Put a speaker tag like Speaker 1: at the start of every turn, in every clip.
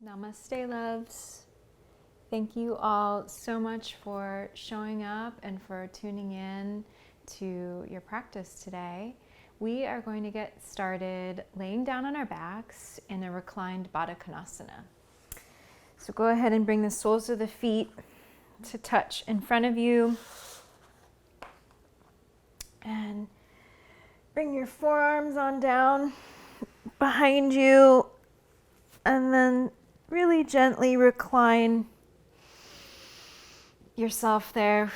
Speaker 1: Namaste, loves. Thank you all so much for showing up and for tuning in to your practice today. We are going to get started laying down on our backs in a reclined Baddha Konasana. So go ahead and bring the soles of the feet to touch in front of you. And bring your forearms on down behind you. And then really gently recline yourself there.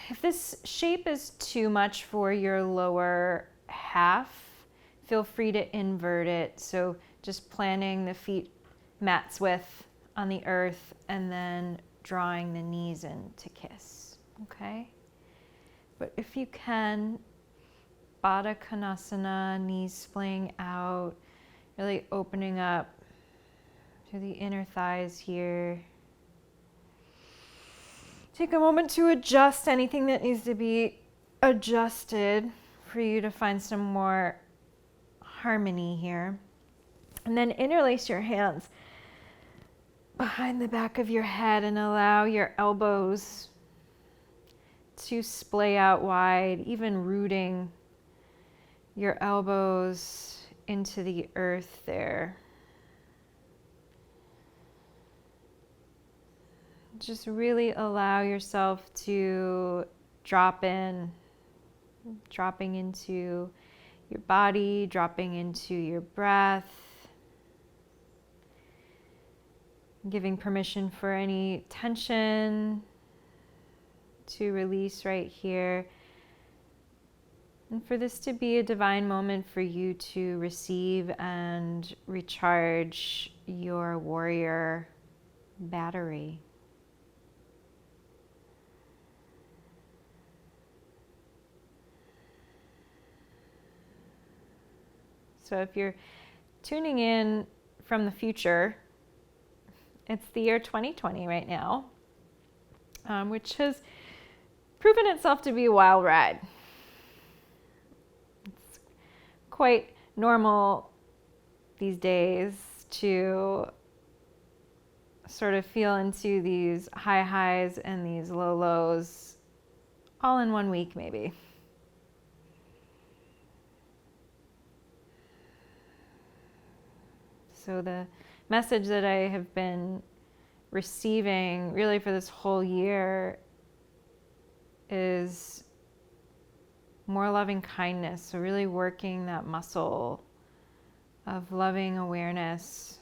Speaker 1: If this shape is too much for your lower half, feel free to invert it. So just planting the feet mat's width on the earth and then drawing the knees in to kiss, okay? But if you can, Baddha Konasana, knees splaying out, really opening up to the inner thighs here. Take a moment to adjust anything that needs to be adjusted for you to find some more harmony here. And then interlace your hands behind the back of your head and allow your elbows to splay out wide, even rooting your elbows into the earth there. Just really allow yourself to dropping into your body, dropping into your breath, giving permission for any tension to release right here. And for this to be a divine moment for you to receive and recharge your warrior battery. So if you're tuning in from the future, it's the year 2020 right now, which has proven itself to be a wild ride. It's quite normal these days to sort of feel into these high highs and these low lows all in 1 week maybe. So the message that I have been receiving really for this whole year is more loving kindness. So really working that muscle of loving awareness.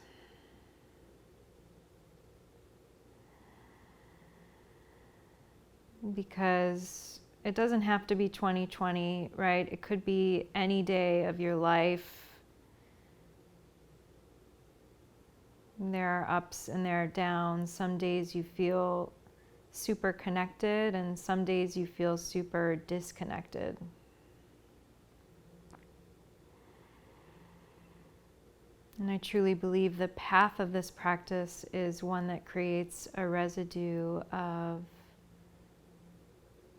Speaker 1: Because it doesn't have to be 2020, right? It could be any day of your life. There are ups and there are downs. Some days you feel super connected and some days you feel super disconnected. And I truly believe the path of this practice is one that creates a residue of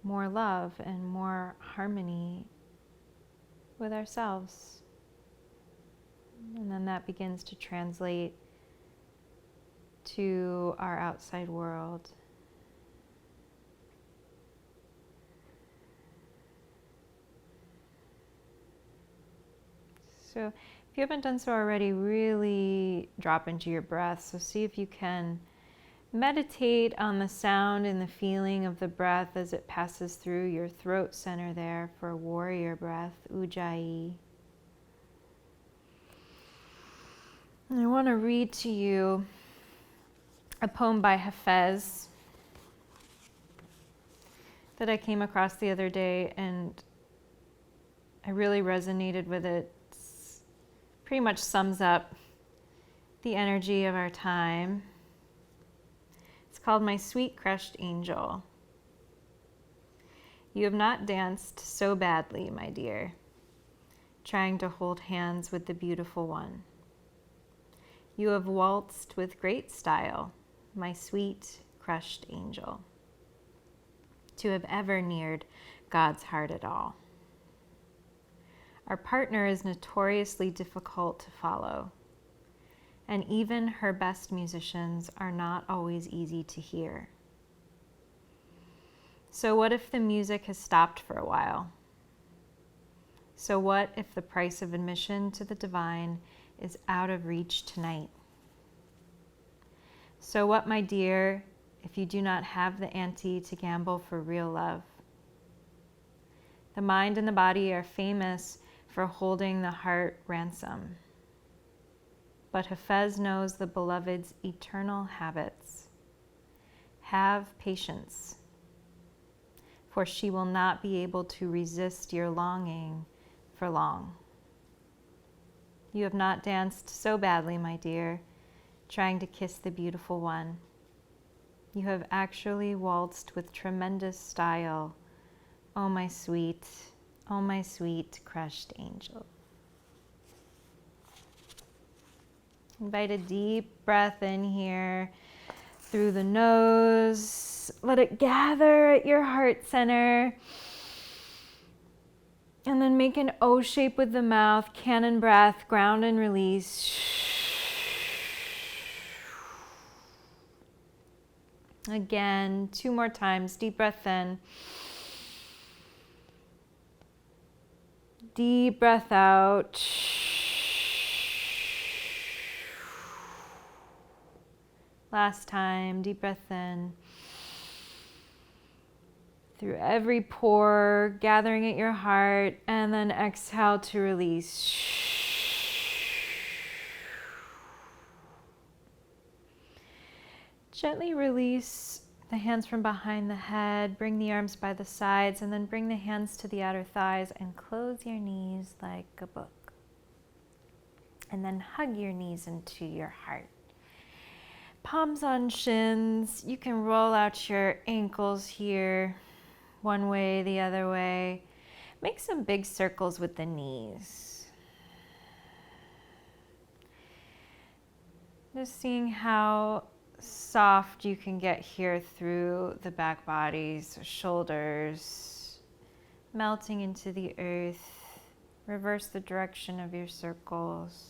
Speaker 1: more love and more harmony with ourselves. And then that begins to translate to our outside world. So if you haven't done so already, really drop into your breath. So see if you can meditate on the sound and the feeling of the breath as it passes through your throat center there for warrior breath, Ujjayi. And I want to read to you a poem by Hafiz that I came across the other day, and I really resonated with it. It's pretty much sums up the energy of our time. It's called My Sweet Crushed Angel. You have not danced so badly, my dear, trying to hold hands with the beautiful one. You have waltzed with great style, my sweet, crushed angel, to have ever neared God's heart at all. Our partner is notoriously difficult to follow, and even her best musicians are not always easy to hear. So what if the music has stopped for a while? So what if the price of admission to the divine is out of reach tonight? So what, my dear, if you do not have the ante to gamble for real love? The mind and the body are famous for holding the heart ransom. But Hafiz knows the beloved's eternal habits. Have patience, for she will not be able to resist your longing for long. You have not danced so badly, my dear, trying to kiss the beautiful one. You have actually waltzed with tremendous style. Oh my sweet crushed angel. Invite a deep breath in here through the nose. Let it gather at your heart center. And then make an O shape with the mouth, cannon breath, ground and release. Again, 2 more times. Deep breath in. Deep breath out. Last time, deep breath in. Through every pore, gathering at your heart, and then exhale to release. Gently release the hands from behind the head, bring the arms by the sides, and then bring the hands to the outer thighs and close your knees like a book. And then hug your knees into your heart. Palms on shins. You can roll out your ankles here, one way, the other way. Make some big circles with the knees. Just seeing how soft you can get here through the back bodies, shoulders, melting into the earth. Reverse the direction of your circles.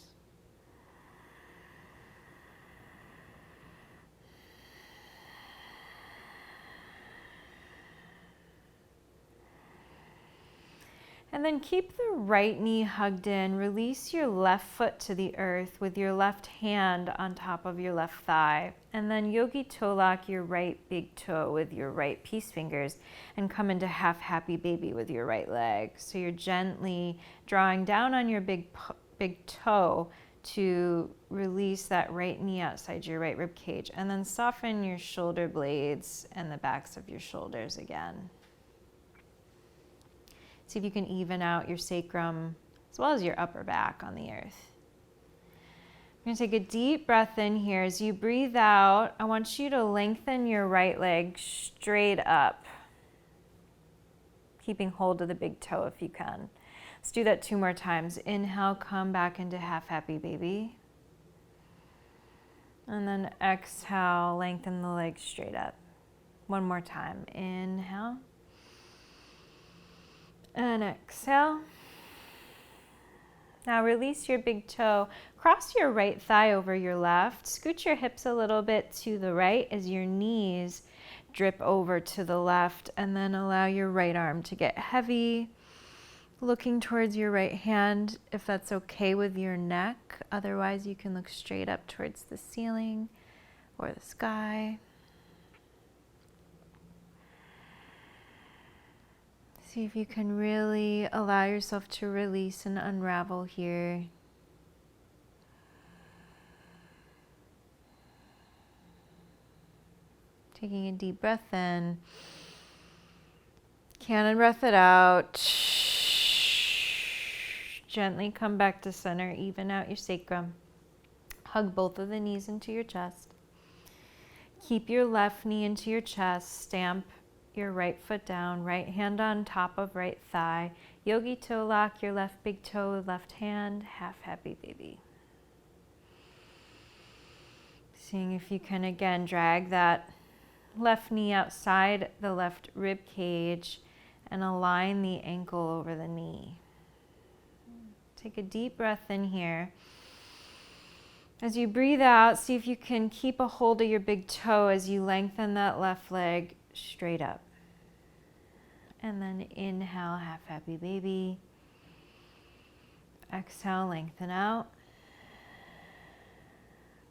Speaker 1: And then keep the right knee hugged in. Release your left foot to the earth with your left hand on top of your left thigh. And then yogi toe lock your right big toe with your right peace fingers and come into half happy baby with your right leg. So you're gently drawing down on your big toe to release that right knee outside your right rib cage. And then soften your shoulder blades and the backs of your shoulders again. See if you can even out your sacrum as well as your upper back on the earth. I'm going to take a deep breath in here. As you breathe out, I want you to lengthen your right leg straight up, keeping hold of the big toe if you can. Let's do that 2 more times. Inhale, come back into half happy baby. And then exhale, lengthen the leg straight up. 1 more time. Inhale. And exhale. Now release your big toe. Cross your right thigh over your left. Scoot your hips a little bit to the right as your knees drip over to the left. And then allow your right arm to get heavy. Looking towards your right hand if that's okay with your neck. Otherwise, you can look straight up towards the ceiling or the sky. See if you can really allow yourself to release and unravel here. Taking a deep breath in. Cannon breath it out. Gently come back to center. Even out your sacrum. Hug both of the knees into your chest. Keep your left knee into your chest. Stamp your right foot down, right hand on top of right thigh. Yogi toe lock your left big toe with left hand, half happy baby. Seeing if you can again drag that left knee outside the left rib cage and align the ankle over the knee. Take a deep breath in here. As you breathe out, see if you can keep a hold of your big toe as you lengthen that left leg straight up. And then inhale, half happy baby. Exhale, lengthen out.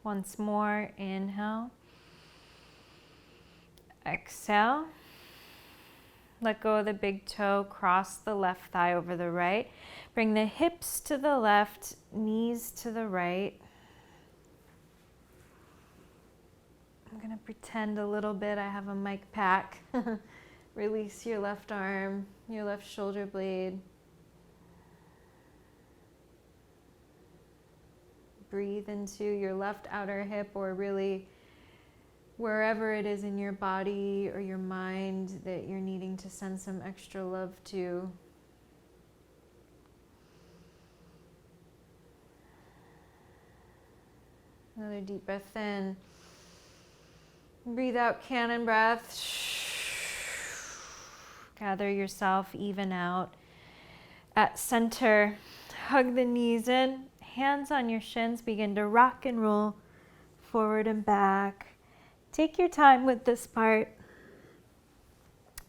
Speaker 1: Once more, inhale. Exhale. Let go of the big toe, cross the left thigh over the right. Bring the hips to the left, knees to the right. I'm going to pretend a little bit I have a mic pack. Release your left arm, your left shoulder blade. Breathe into your left outer hip, or really wherever it is in your body or your mind that you're needing to send some extra love to. Another deep breath in. Breathe out, cannon breath. Gather yourself, even out. At center, hug the knees in. Hands on your shins, begin to rock and roll forward and back. Take your time with this part.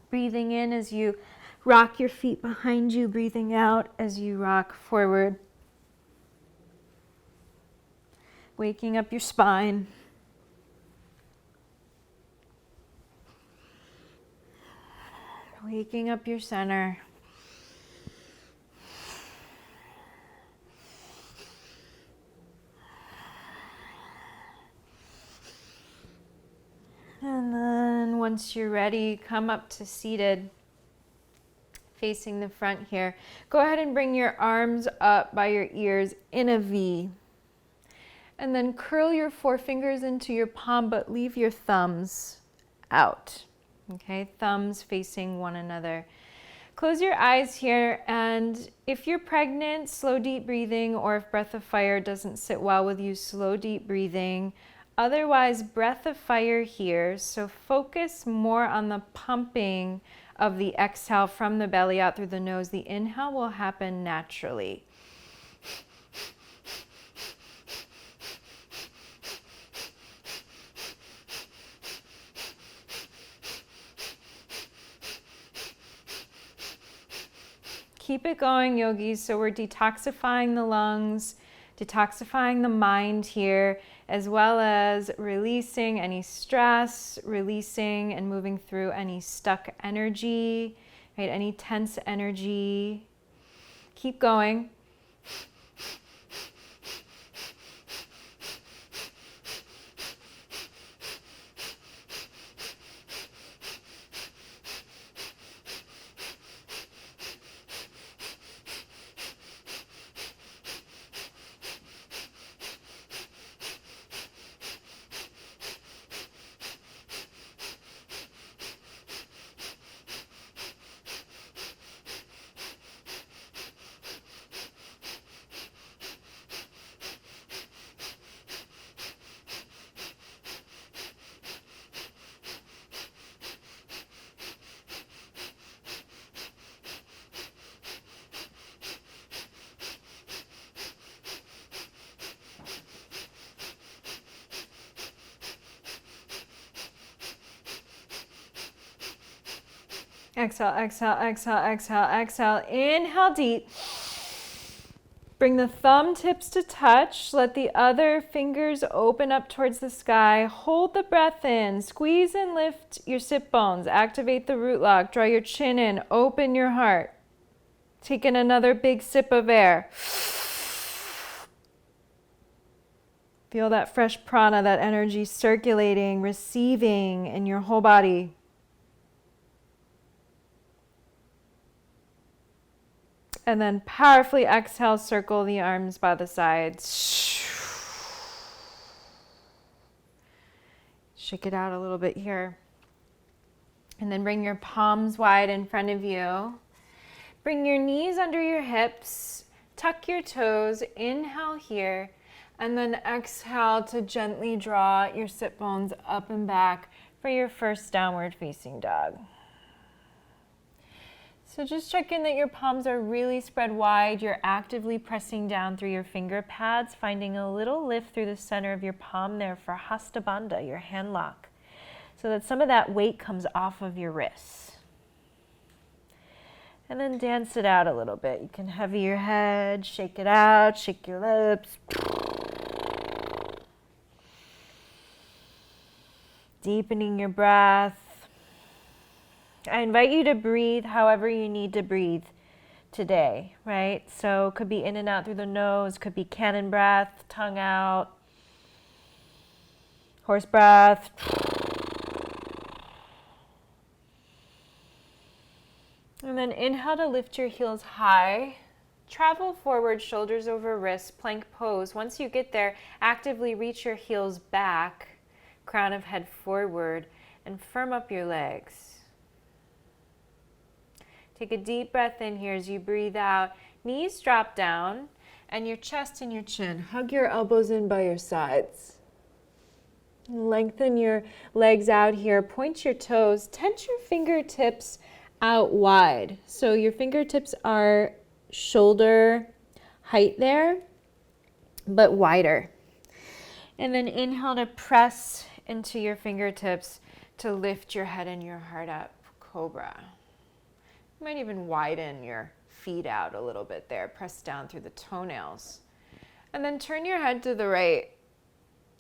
Speaker 1: Breathing in as you rock your feet behind you, breathing out as you rock forward. Waking up your spine. Waking up your center. And then once you're ready, come up to seated, facing the front here. Go ahead and bring your arms up by your ears in a V. And then curl your forefingers into your palm, but leave your thumbs out. Okay, thumbs facing one another. Close your eyes here, and if you're pregnant, slow deep breathing, or if breath of fire doesn't sit well with you, slow deep breathing. Otherwise, breath of fire here. So focus more on the pumping of the exhale from the belly out through the nose. The inhale will happen naturally. Keep it going, yogis. So we're detoxifying the lungs, detoxifying the mind here, as well as releasing any stress, releasing and moving through any stuck energy, right? Any tense energy. Keep going. Exhale, exhale, exhale, exhale, exhale. Inhale deep. Bring the thumb tips to touch. Let the other fingers open up towards the sky. Hold the breath in. Squeeze and lift your sit bones. Activate the root lock. Draw your chin in. Open your heart. Take in another big sip of air. Feel that fresh prana, that energy circulating, receiving in your whole body. And then powerfully exhale, circle the arms by the sides. Shake it out a little bit here. And then bring your palms wide in front of you. Bring your knees under your hips. Tuck your toes. Inhale here. And then exhale to gently draw your sit bones up and back for your first downward facing dog. So just check in that your palms are really spread wide. You're actively pressing down through your finger pads, finding a little lift through the center of your palm there for Hasta Bandha, your hand lock, so that some of that weight comes off of your wrists. And then dance it out a little bit. You can heavy your head, shake it out, shake your lips. Deepening your breath. I invite you to breathe however you need to breathe today, right? So it could be in and out through the nose, could be cannon breath, tongue out, horse breath. And then inhale to lift your heels high. Travel forward, shoulders over wrists, plank pose. Once you get there, actively reach your heels back, crown of head forward, and firm up your legs. Take a deep breath in here as you breathe out. Knees drop down, and your chest and your chin. Hug your elbows in by your sides. Lengthen your legs out here. Point your toes. Tense your fingertips out wide. So your fingertips are shoulder height there, but wider. And then inhale to press into your fingertips to lift your head and your heart up, Cobra. You might even widen your feet out a little bit there. Press down through the toenails. And then turn your head to the right.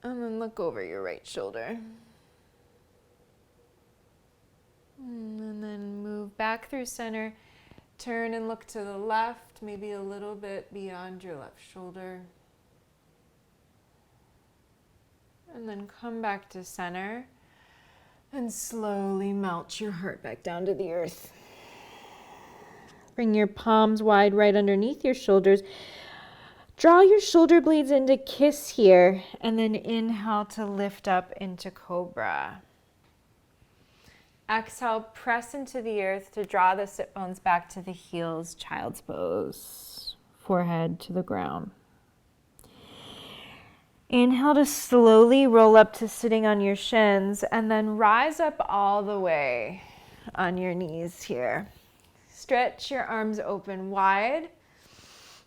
Speaker 1: And then look over your right shoulder. And then move back through center. Turn and look to the left, maybe a little bit beyond your left shoulder. And then come back to center. And slowly melt your heart back down to the earth. Bring your palms wide right underneath your shoulders. Draw your shoulder blades into kiss here, and then inhale to lift up into Cobra. Exhale, press into the earth to draw the sit bones back to the heels, child's pose, forehead to the ground. Inhale to slowly roll up to sitting on your shins, and then rise up all the way on your knees here. Stretch your arms open wide.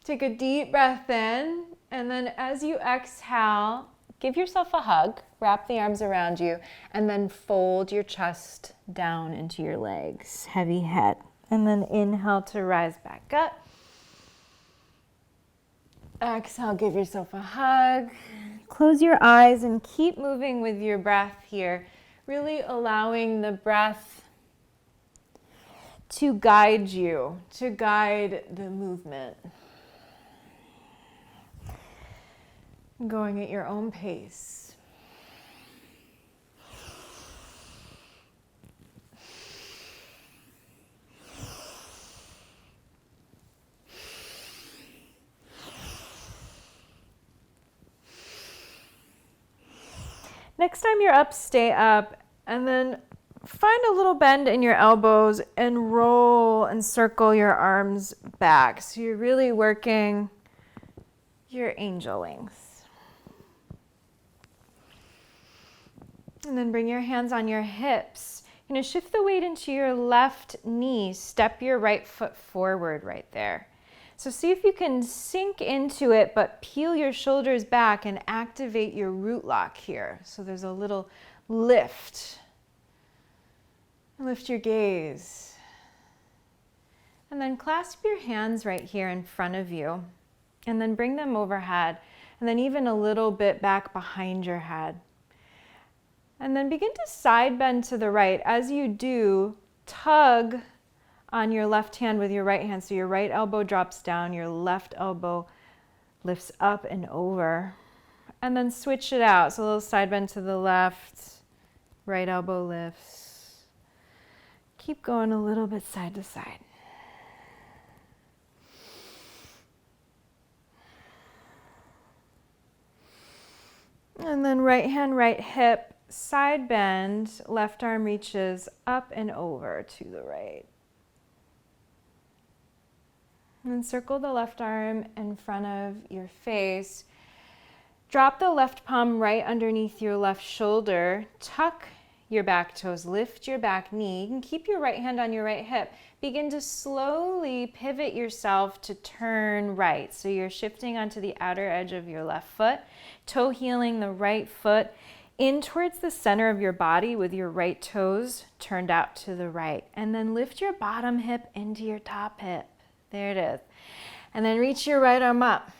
Speaker 1: Take a deep breath in, and then as you exhale, give yourself a hug, wrap the arms around you, and then fold your chest down into your legs, heavy head. And then inhale to rise back up. Exhale, give yourself a hug. Close your eyes and keep moving with your breath here, really allowing the breath to guide you, to guide the movement. Going at your own pace. Next time you're up, stay up, and then find a little bend in your elbows and roll and circle your arms back. So you're really working your angel wings. And then bring your hands on your hips. You're going to shift the weight into your left knee. Step your right foot forward right there. So see if you can sink into it, but peel your shoulders back and activate your root lock here. So there's a little lift. Lift your gaze. And then clasp your hands right here in front of you. And then bring them overhead. And then even a little bit back behind your head. And then begin to side bend to the right. As you do, tug on your left hand with your right hand. So your right elbow drops down, your left elbow lifts up and over. And then switch it out. So a little side bend to the left, right elbow lifts. Keep going a little bit side to side. And then right hand, right hip, side bend, left arm reaches up and over to the right. And then circle the left arm in front of your face. Drop the left palm right underneath your left shoulder. Tuck your back toes, lift your back knee. You can keep your right hand on your right hip. Begin to slowly pivot yourself to turn right. So you're shifting onto the outer edge of your left foot, toe heeling the right foot in towards the center of your body with your right toes turned out to the right. And then lift your bottom hip into your top hip. There it is. And then reach your right arm up.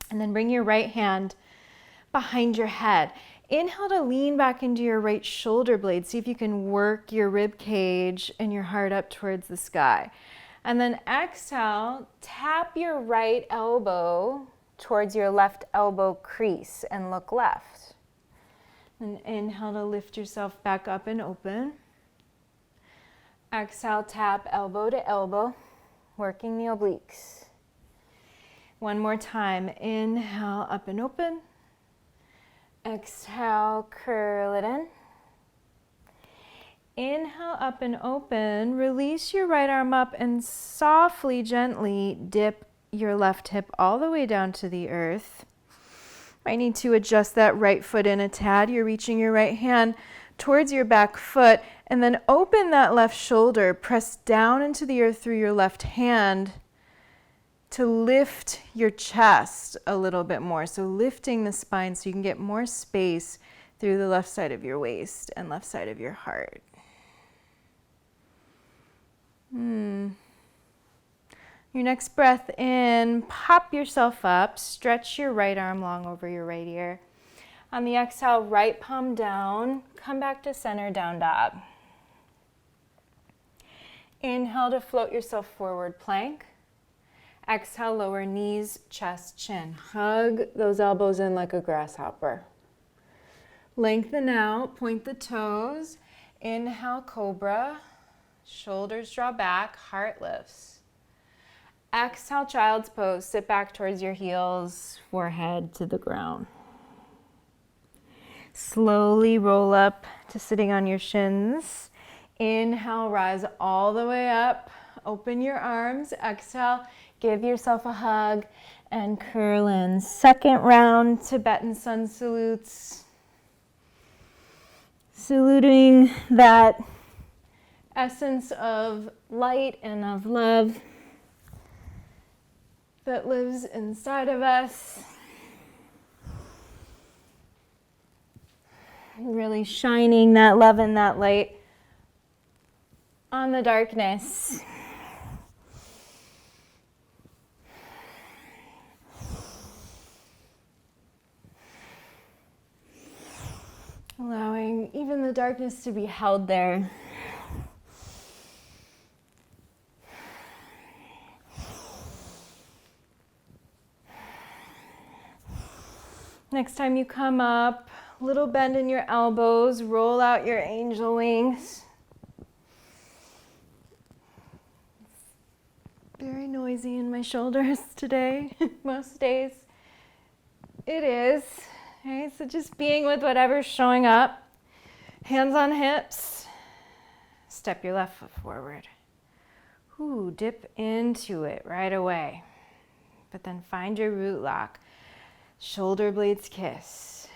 Speaker 1: And then bring your right hand behind your head. Inhale to lean back into your right shoulder blade. See if you can work your rib cage and your heart up towards the sky. And then exhale, tap your right elbow towards your left elbow crease and look left. And inhale to lift yourself back up and open. Exhale, tap elbow to elbow, working the obliques. One more time. Inhale, up and open. Exhale, curl it in. Inhale, up and open. Release your right arm up and softly, gently dip your left hip all the way down to the earth. Might need to adjust that right foot in a tad. You're reaching your right hand towards your back foot and then open that left shoulder. Press down into the earth through your left hand to lift your chest a little bit more. So lifting the spine so you can get more space through the left side of your waist and left side of your heart. Your next breath in, pop yourself up, stretch your right arm long over your right ear. On the exhale, right palm down, come back to center, down dog. Inhale to float yourself forward, plank. Exhale, lower knees, chest, chin. Hug those elbows in like a grasshopper. Lengthen out, point the toes. Inhale, cobra. Shoulders draw back, heart lifts. Exhale, child's pose. Sit back towards your heels, forehead to the ground. Slowly roll up to sitting on your shins. Inhale, rise all the way up. Open your arms. Exhale, give yourself a hug and curl in. Second round, Tibetan Sun Salutes. Saluting that essence of light and of love that lives inside of us. Really shining that love and that light on the darkness. Allowing even the darkness to be held there. Next time you come up, little bend in your elbows, roll out your angel wings. Very noisy in my shoulders today, most days. It is. Okay, so just being with whatever's showing up. Hands on hips. Step your left foot forward. Ooh, dip into it right away. But then find your root lock. Shoulder blades kiss.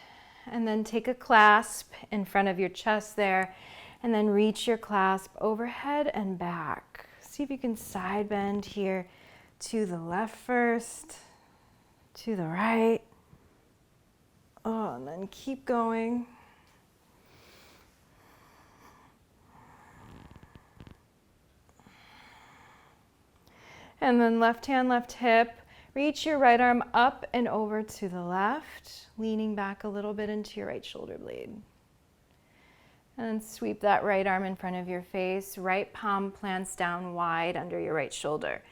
Speaker 1: And then take a clasp in front of your chest there. And then reach your clasp overhead and back. See if you can side bend here to the left first, to the right. Oh, and then keep going. And then left hand, left hip. Reach your right arm up and over to the left, leaning back a little bit into your right shoulder blade. And then sweep that right arm in front of your face. Right palm plants down wide under your right shoulder.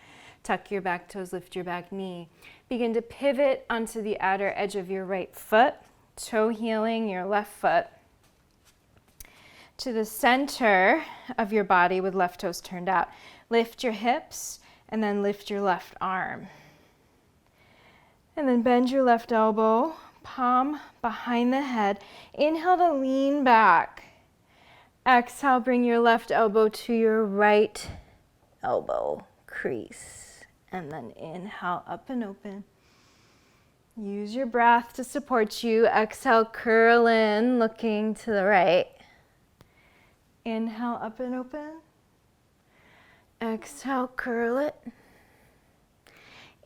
Speaker 1: Tuck your back toes, lift your back knee. Begin to pivot onto the outer edge of your right foot, toe heeling your left foot to the center of your body with left toes turned out. Lift your hips and then lift your left arm. And then bend your left elbow, palm behind the head. Inhale to lean back. Exhale, bring your left elbow to your right elbow crease. And then inhale, up and open. Use your breath to support you. Exhale, curl in, looking to the right. Inhale, up and open. Exhale, curl it.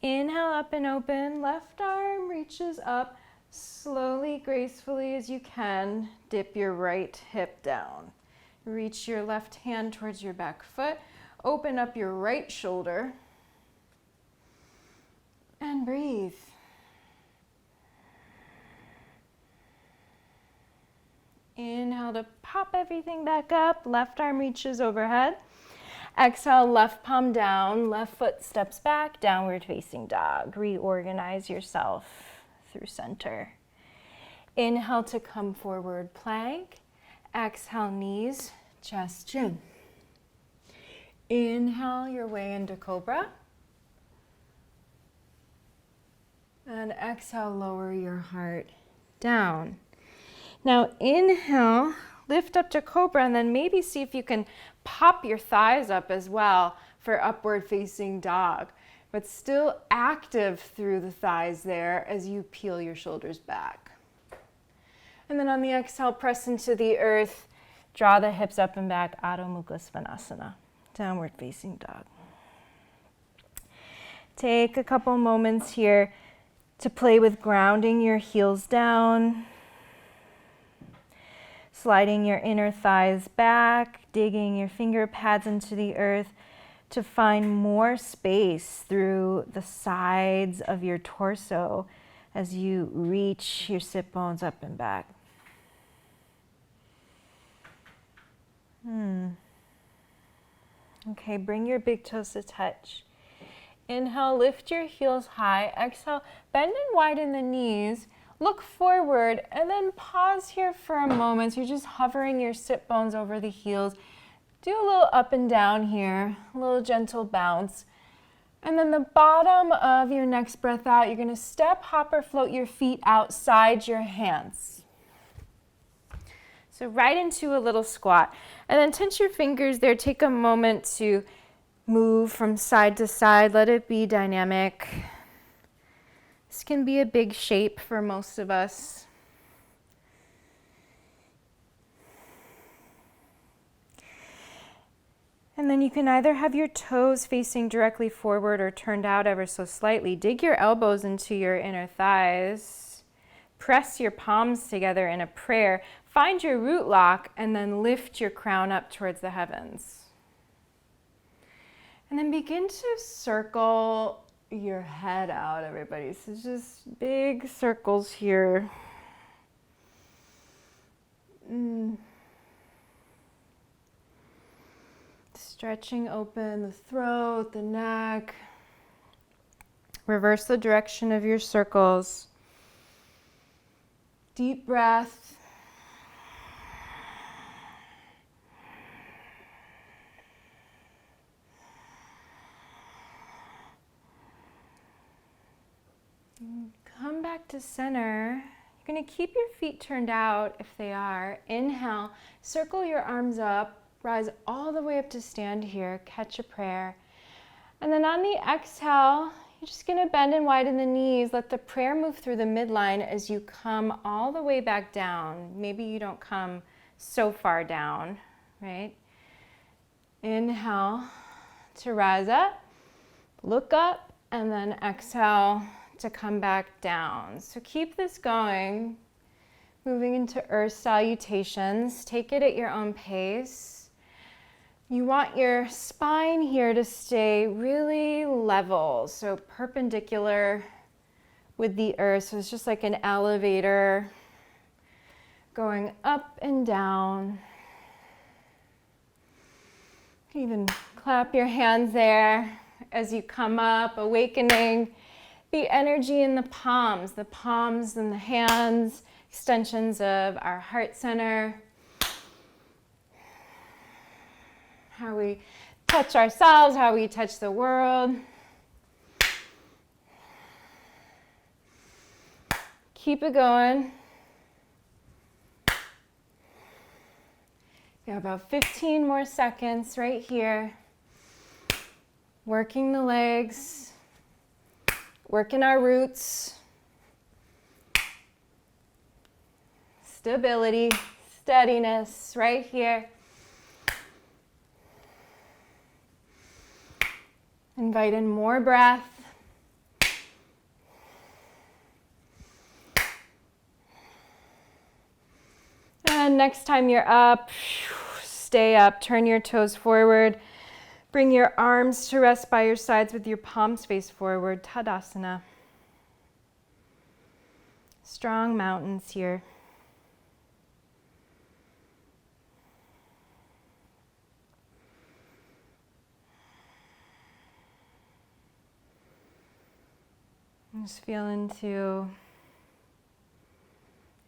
Speaker 1: Inhale, up and open. Left arm reaches up. Slowly, gracefully as you can, dip your right hip down. Reach your left hand towards your back foot. Open up your right shoulder. And breathe. Inhale to pop everything back up. Left arm reaches overhead. Exhale, left palm down. Left foot steps back. Downward facing dog. Reorganize yourself through center. Inhale to come forward plank. Exhale, knees, chest, chin. Inhale your way into cobra. And exhale, lower your heart down. Now inhale, lift up to cobra, and then maybe see if you can pop your thighs up as well for upward facing dog, but still active through the thighs there as you peel your shoulders back. And then on the exhale, press into the earth, draw the hips up and back, Adho Mukha Svanasana, downward facing dog. Take a couple moments here to play with grounding your heels down, sliding your inner thighs back, digging your finger pads into the earth to find more space through the sides of your torso as you reach your sit bones up and back. Okay, bring your big toes to touch. Inhale, lift your heels high. Exhale, bend and widen the knees. Look forward and then pause here for a moment. So you're just hovering your sit bones over the heels. Do a little up and down here, a little gentle bounce. And then the bottom of your next breath out, you're gonna step, hop, or float your feet outside your hands. So right into a little squat. And then tense your fingers there. Take a moment to move from side to side. Let it be dynamic. This can be a big shape for most of us. And then you can either have your toes facing directly forward or turned out ever so slightly. Dig your elbows into your inner thighs. Press your palms together in a prayer. Find your root lock and then lift your crown up towards the heavens. And then begin to circle your head out, everybody. So just big circles here. Stretching open the throat, the neck. Reverse the direction of your circles. Deep breath. Come back to center. You're going to keep your feet turned out if they are. Inhale, circle your arms up, rise all the way up to stand here, catch a prayer. And then on the exhale, you're just going to bend and widen the knees. Let the prayer move through the midline as you come all the way back down. Maybe you don't come so far down, right? Inhale to rise up, look up, and then exhale to come back down. So keep this going, moving into earth salutations. Take it at your own pace. You want your spine here to stay really level, so perpendicular with the earth. So it's just like an elevator going up and down. You can even clap your hands there as you come up, awakening the energy in the palms and the hands, extensions of our heart center. How we touch ourselves, how we touch the world. Keep it going. We have about 15 more seconds right here. Working the legs. Working our roots. stability, steadiness right here. Invite in more breath. And next time you're up, stay up, turn your toes forward. Bring your arms to rest by your sides with your palms face forward, Tadasana. Strong mountains here. Just feel into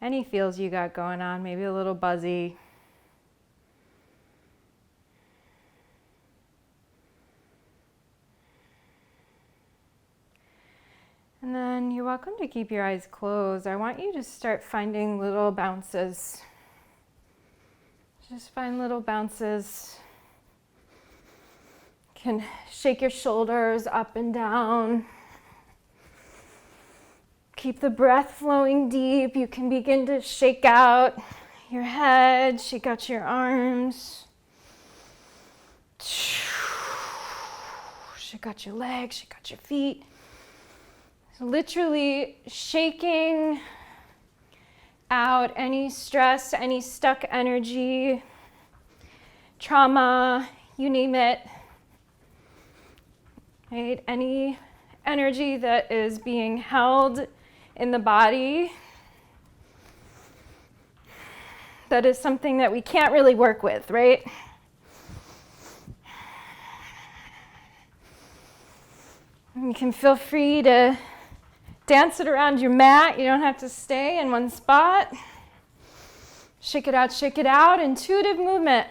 Speaker 1: any feels you got going on, maybe a little buzzy. And then you're welcome to keep your eyes closed. I want you to start finding little bounces. Just find little bounces. You can shake your shoulders up and down. Keep the breath flowing deep. You can begin to shake out your head, shake out your arms. Shake out your legs, shake out your feet. So literally shaking out any stress, any stuck energy, trauma, you name it. Right? Any energy that is being held in the body, that is something that we can't really work with, right? You can feel free to dance it around your mat. You don't have to stay in one spot. Shake it out. Intuitive movement.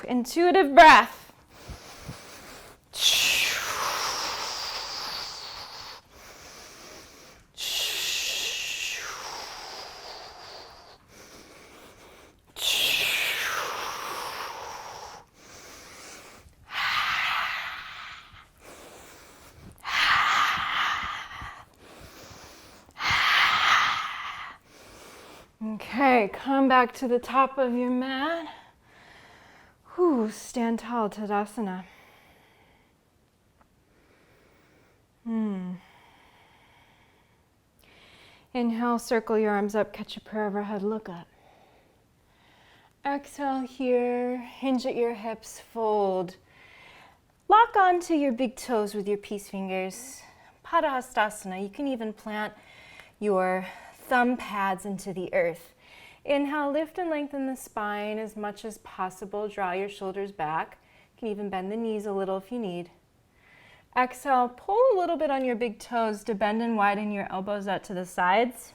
Speaker 1: Intuitive breath. Okay, come back to the top of your mat. Stand tall, Tadasana. Inhale, circle your arms up, catch a prayer overhead, look up. Exhale here, hinge at your hips, fold. Lock onto your big toes with your peace fingers. Padahastasana, you can even plant your thumb pads into the earth. Inhale, lift and lengthen the spine as much as possible. Draw your shoulders back. You can even bend the knees a little if you need. Exhale, pull a little bit on your big toes to bend and widen your elbows out to the sides.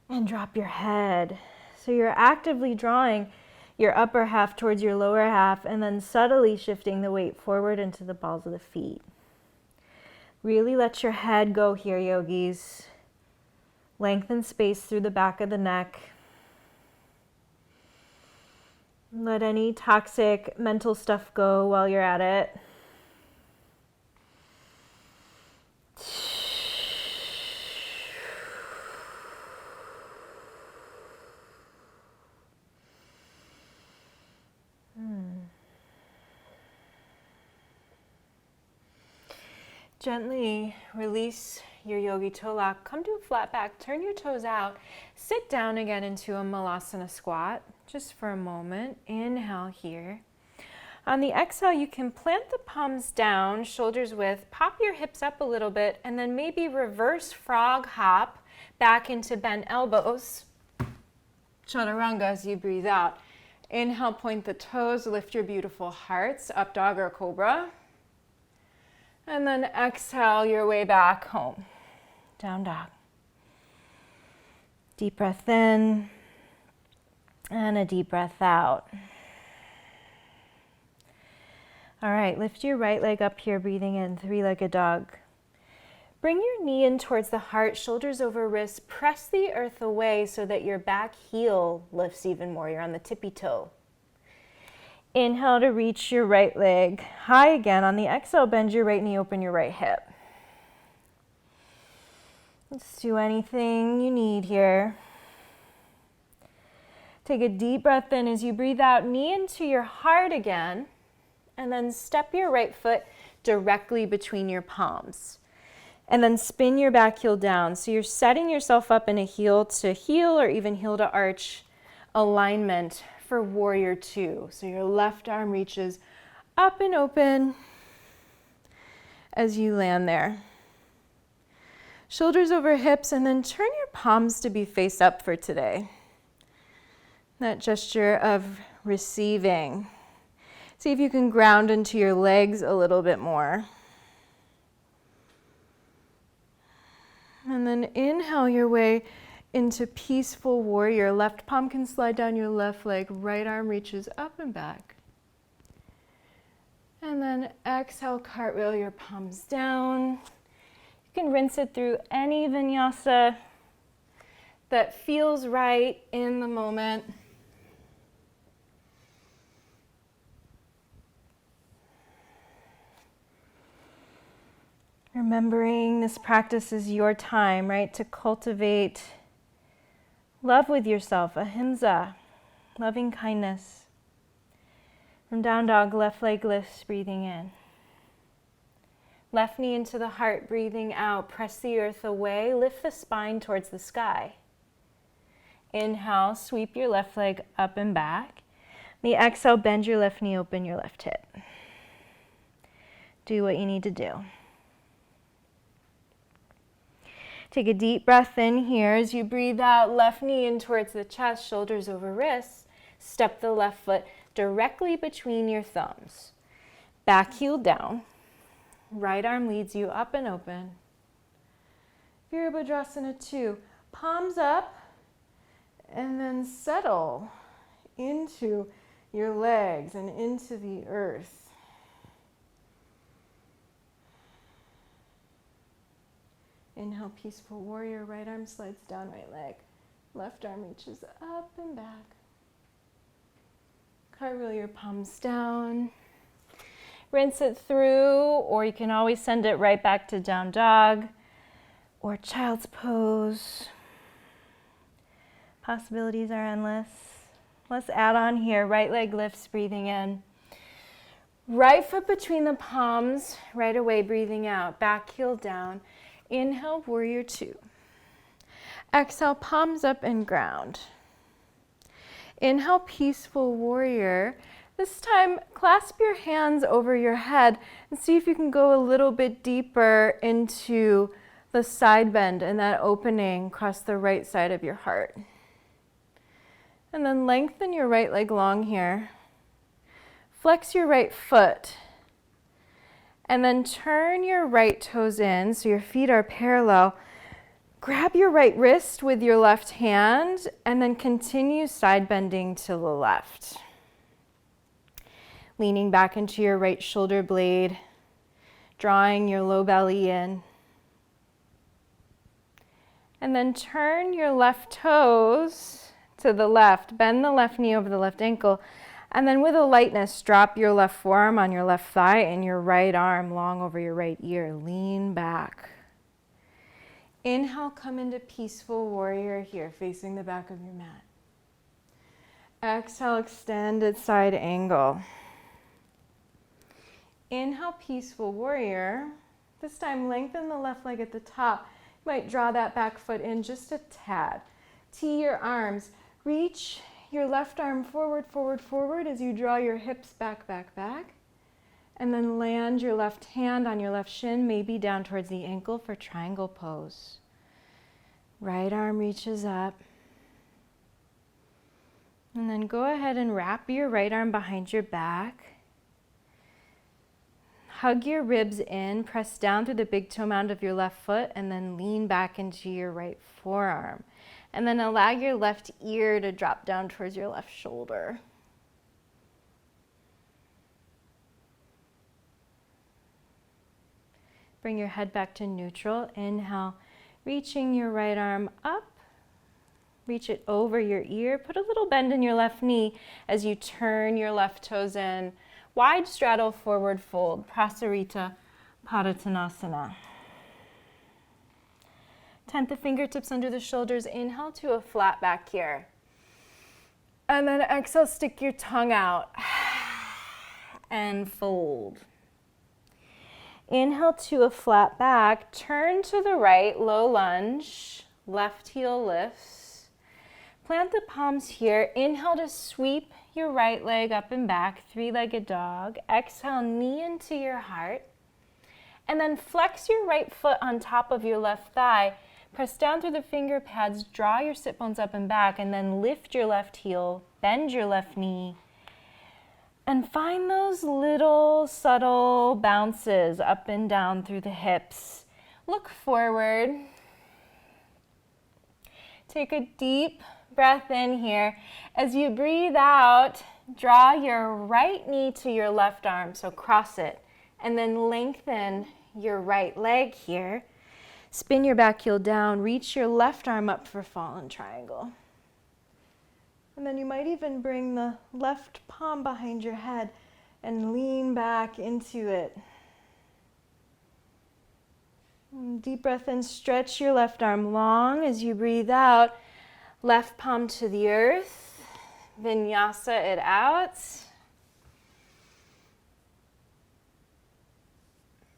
Speaker 1: And drop your head. So you're actively drawing your upper half towards your lower half and then subtly shifting the weight forward into the balls of the feet. Really let your head go here, yogis. Lengthen space through the back of the neck. Let any toxic mental stuff go while you're at it. Gently release your yogi toe lock. Come to a flat back, turn your toes out. Sit down again into a malasana squat just for a moment. Inhale here. On the exhale, you can plant the palms down, shoulders width, pop your hips up a little bit, and then maybe reverse frog hop back into bent elbows. Chaturanga as you breathe out. Inhale, point the toes, lift your beautiful hearts, up dog or cobra. And then exhale your way back home. Down dog. Deep breath in and a deep breath out. All right, lift your right leg up here, breathing in, three-legged dog. Bring your knee in towards the heart, shoulders over wrists. Press the earth away so that your back heel lifts even more. You're on the tippy toe. Inhale to reach your right leg high again. On the exhale, bend your right knee, open your right hip. Just do anything you need here. Take a deep breath in as you breathe out, knee into your heart again, and then step your right foot directly between your palms. And then spin your back heel down. So you're setting yourself up in a heel to heel or even heel to arch alignment for warrior two. So your left arm reaches up and open as you land there. Shoulders over hips, and then turn your palms to be face up for today. That gesture of receiving. See if you can ground into your legs a little bit more. And then inhale your way into peaceful warrior. Left palm can slide down your left leg. Right arm reaches up and back. And then exhale, cartwheel your palms down. You can rinse it through any vinyasa that feels right in the moment. Remembering this practice is your time, right? To cultivate love with yourself, ahimsa, loving kindness. From down dog, left leg lifts, breathing in. Left knee into the heart, breathing out. Press the earth away, lift the spine towards the sky. Inhale, sweep your left leg up and back. The exhale, bend your left knee, open your left hip. Do what you need to do. Take a deep breath in here as you breathe out, left knee in towards the chest, shoulders over wrists. Step the left foot directly between your thumbs. Back heel down. Right arm leads you up and open. Virabhadrasana 2. Palms up and then settle into your legs and into the earth. Inhale, peaceful warrior. Right arm slides down, right leg. Left arm reaches up and back. Cartwheel your palms down. Rinse it through, or you can always send it right back to down dog or child's pose. Possibilities are endless. Let's add on here. Right leg lifts, breathing in. Right foot between the palms, right away, breathing out. Back heel down. Inhale, warrior two. Exhale, palms up and ground. Inhale, peaceful warrior. This time, clasp your hands over your head and see if you can go a little bit deeper into the side bend and that opening across the right side of your heart. And then lengthen your right leg long here. Flex your right foot. And then turn your right toes in so your feet are parallel. Grab your right wrist with your left hand and then continue side bending to the left. Leaning back into your right shoulder blade, drawing your low belly in. And then turn your left toes to the left. Bend the left knee over the left ankle. And then with a lightness, drop your left forearm on your left thigh and your right arm long over your right ear. Lean back. Inhale, come into peaceful warrior here, facing the back of your mat. Exhale, extended side angle. Inhale, peaceful warrior. This time, lengthen the left leg at the top. You might draw that back foot in just a tad. Tee your arms. Reach your left arm forward, forward, forward as you draw your hips back, back, back. And then land your left hand on your left shin, maybe down towards the ankle for triangle pose. Right arm reaches up. And then go ahead and wrap your right arm behind your back. Hug your ribs in, press down through the big toe mound of your left foot, and then lean back into your right forearm. And then allow your left ear to drop down towards your left shoulder. Bring your head back to neutral. Inhale, reaching your right arm up. Reach it over your ear. Put a little bend in your left knee as you turn your left toes in. Wide straddle, forward fold, Prasarita Padottanasana. Tent the fingertips under the shoulders. Inhale to a flat back here. And then exhale, stick your tongue out and fold. Inhale to a flat back. Turn to the right, low lunge. Left heel lifts. Plant the palms here. Inhale to sweep your right leg up and back, three-legged dog. Exhale, knee into your heart. And then flex your right foot on top of your left thigh. Press down through the finger pads, draw your sit bones up and back, and then lift your left heel, bend your left knee. And find those little subtle bounces up and down through the hips. Look forward. Take a deep breath in here. As you breathe out, draw your right knee to your left arm, so cross it. And then lengthen your right leg here. Spin your back heel down, reach your left arm up for fallen triangle. And then you might even bring the left palm behind your head and lean back into it. And deep breath in, stretch your left arm long as you breathe out. Left palm to the earth, vinyasa it out.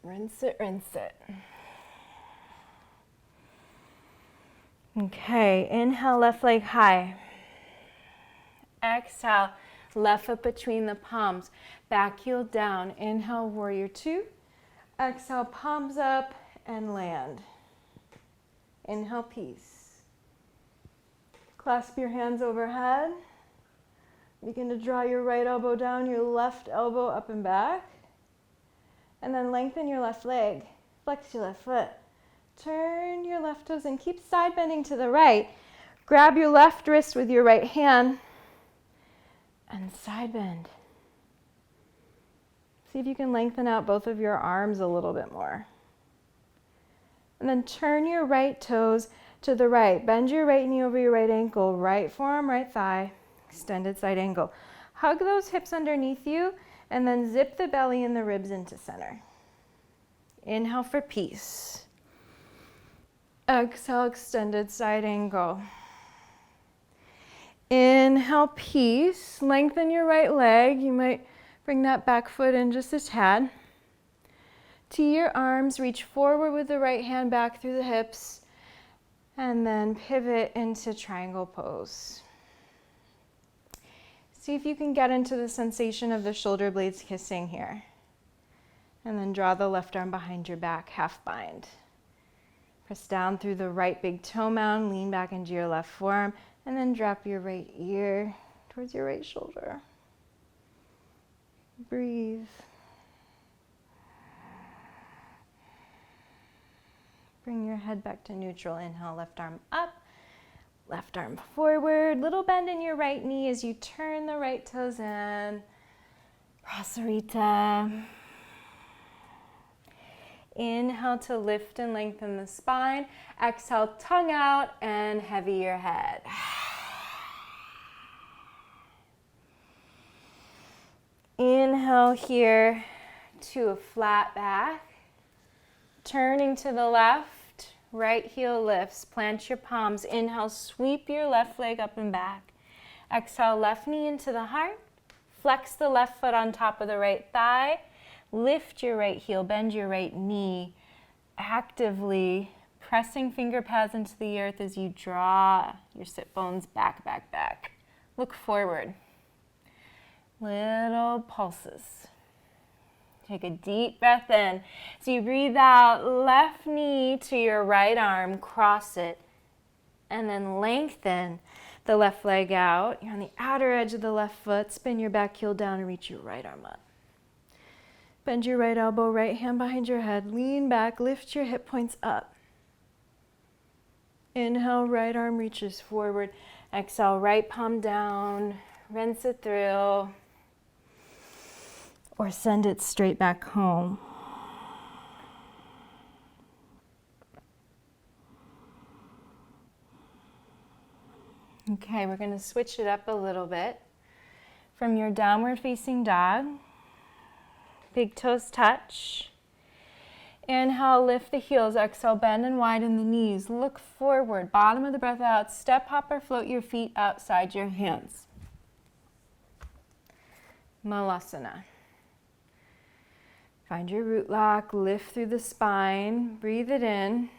Speaker 1: Rinse it, rinse it. Okay, inhale, left leg high. Exhale, left foot between the palms, back heel down. Inhale, warrior two. Exhale, palms up and land. Inhale, peace. Clasp your hands overhead. Begin to draw your right elbow down, your left elbow up and back. And then lengthen your left leg. Flex your left foot. Turn your left toes and keep side bending to the right. Grab your left wrist with your right hand and side bend. See if you can lengthen out both of your arms a little bit more. And then turn your right toes to the right. Bend your right knee over your right ankle. Right forearm, right thigh. Extended side angle. Hug those hips underneath you and then zip the belly and the ribs into center. Inhale for peace. Exhale, extended side angle. Inhale, peace. Lengthen your right leg. You might bring that back foot in just a tad. Tee your arms, reach forward with the right hand back through the hips, and then pivot into triangle pose. See if you can get into the sensation of the shoulder blades kissing here. And then draw the left arm behind your back, half bind. Press down through the right big toe mound, lean back into your left forearm, and then drop your right ear towards your right shoulder. Breathe. Bring your head back to neutral. Inhale, left arm up, left arm forward. Little bend in your right knee as you turn the right toes in. Prasarita. Inhale to lift and lengthen the spine. Exhale, tongue out and heavy your head. Inhale here to a flat back. Turning to the left, right heel lifts. Plant your palms. Inhale, sweep your left leg up and back. Exhale, left knee into the heart. Flex the left foot on top of the right thigh. Lift your right heel, bend your right knee, actively pressing finger pads into the earth as you draw your sit bones back, back, back. Look forward. Little pulses. Take a deep breath in. So you breathe out, left knee to your right arm, cross it, and then lengthen the left leg out. You're on the outer edge of the left foot. Spin your back heel down and reach your right arm up. Bend your right elbow, right hand behind your head. Lean back, lift your hip points up. Inhale, right arm reaches forward. Exhale, right palm down. Rinse it through. Or send it straight back home. Okay, we're going to switch it up a little bit. From your downward facing dog, big toes touch. Inhale, lift the heels. Exhale, bend and widen the knees. Look forward. Bottom of the breath out. Step, hop, or float your feet outside your hands. Malasana. Find your root lock. Lift through the spine. Breathe it in.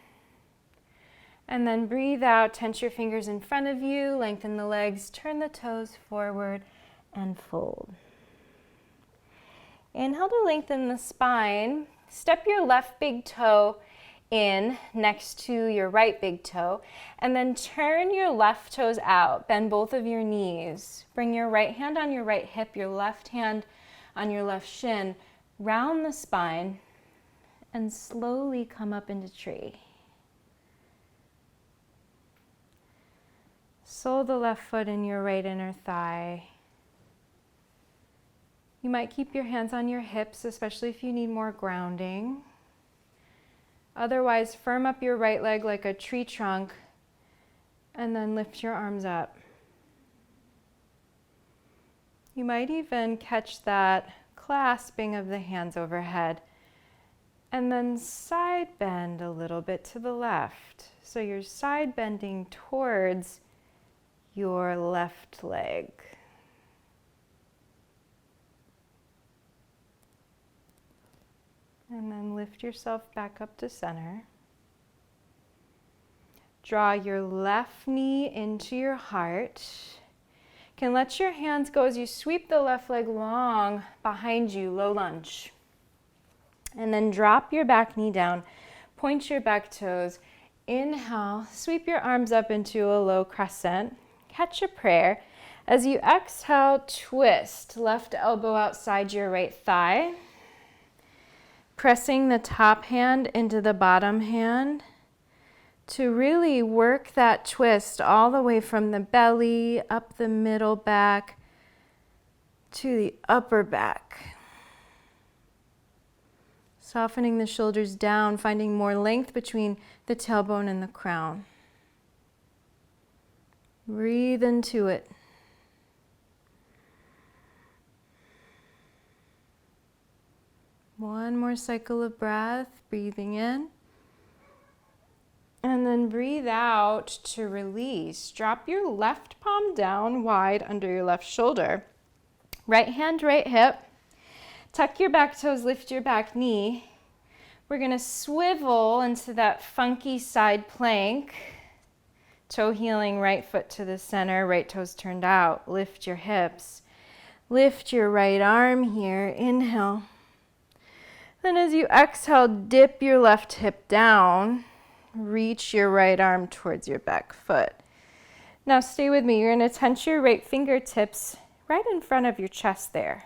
Speaker 1: And then breathe out. Tense your fingers in front of you. Lengthen the legs. Turn the toes forward and fold. Inhale to lengthen the spine. Step your left big toe in next to your right big toe, and then turn your left toes out. Bend both of your knees. Bring your right hand on your right hip, your left hand on your left shin. Round the spine and slowly come up into tree. Sole the left foot in your right inner thigh. You might keep your hands on your hips, especially if you need more grounding. Otherwise, firm up your right leg like a tree trunk and then lift your arms up. You might even catch that clasping of the hands overhead and then side bend a little bit to the left. So you're side bending towards your left leg. And then lift yourself back up to center. Draw your left knee into your heart. You can let your hands go as you sweep the left leg long behind you, low lunge. And then drop your back knee down. Point your back toes. Inhale, sweep your arms up into a low crescent. Catch a prayer. As you exhale, twist. Left elbow outside your right thigh. Pressing the top hand into the bottom hand to really work that twist all the way from the belly, up the middle back, to the upper back. Softening the shoulders down, finding more length between the tailbone and the crown. Breathe into it. One more cycle of breath, breathing in. And then breathe out to release. Drop your left palm down wide under your left shoulder. Right hand, right hip. Tuck your back toes, lift your back knee. We're going to swivel into that funky side plank. Toe healing, right foot to the center, right toes turned out. Lift your hips. Lift your right arm here. Inhale. Then as you exhale, dip your left hip down. Reach your right arm towards your back foot. Now stay with me. You're going to tense your right fingertips right in front of your chest there.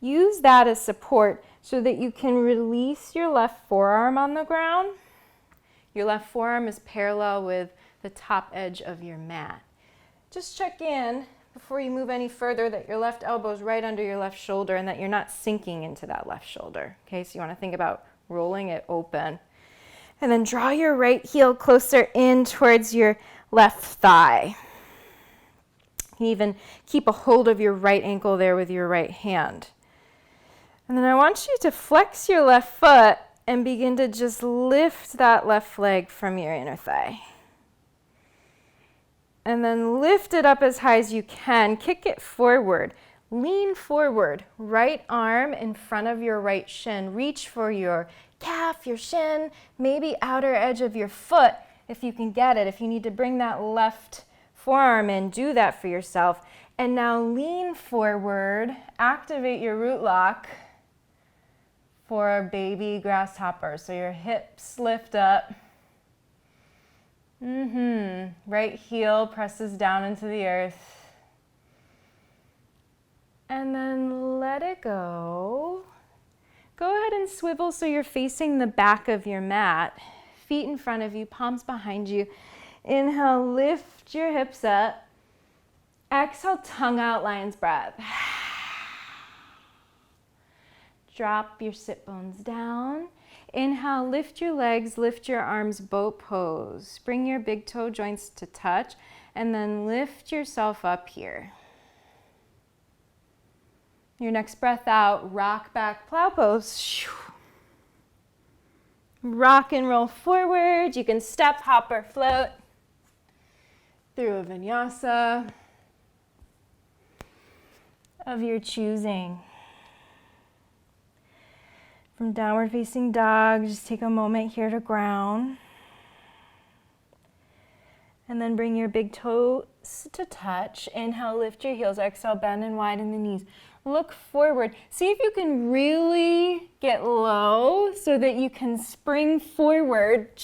Speaker 1: Use that as support so that you can release your left forearm on the ground. Your left forearm is parallel with the top edge of your mat. Just check in before you move any further that your left elbow is right under your left shoulder and that you're not sinking into that left shoulder. Okay, so you want to think about rolling it open. And then draw your right heel closer in towards your left thigh. You can even keep a hold of your right ankle there with your right hand. And then I want you to flex your left foot and begin to just lift that left leg from your inner thigh. And then lift it up as high as you can. Kick it forward. Lean forward. Right arm in front of your right shin. Reach for your calf, your shin, maybe outer edge of your foot if you can get it. If you need to bring that left forearm in, do that for yourself. And now lean forward. Activate your root lock for baby grasshopper. So your hips lift up. Right heel presses down into the earth. And then let it go. Go ahead and swivel so you're facing the back of your mat. Feet in front of you, palms behind you. Inhale, lift your hips up. Exhale, tongue out, lion's breath. Drop your sit bones down. Inhale, lift your legs, lift your arms, boat pose. Bring your big toe joints to touch, and then lift yourself up here. Your next breath out, rock back, plow pose. Rock and roll forward. You can step, hop, or float through a vinyasa of your choosing. From downward facing dog, just take a moment here to ground. And then bring your big toes to touch. Inhale, lift your heels. Exhale, bend and widen the knees. Look forward. See if you can really get low so that you can spring forward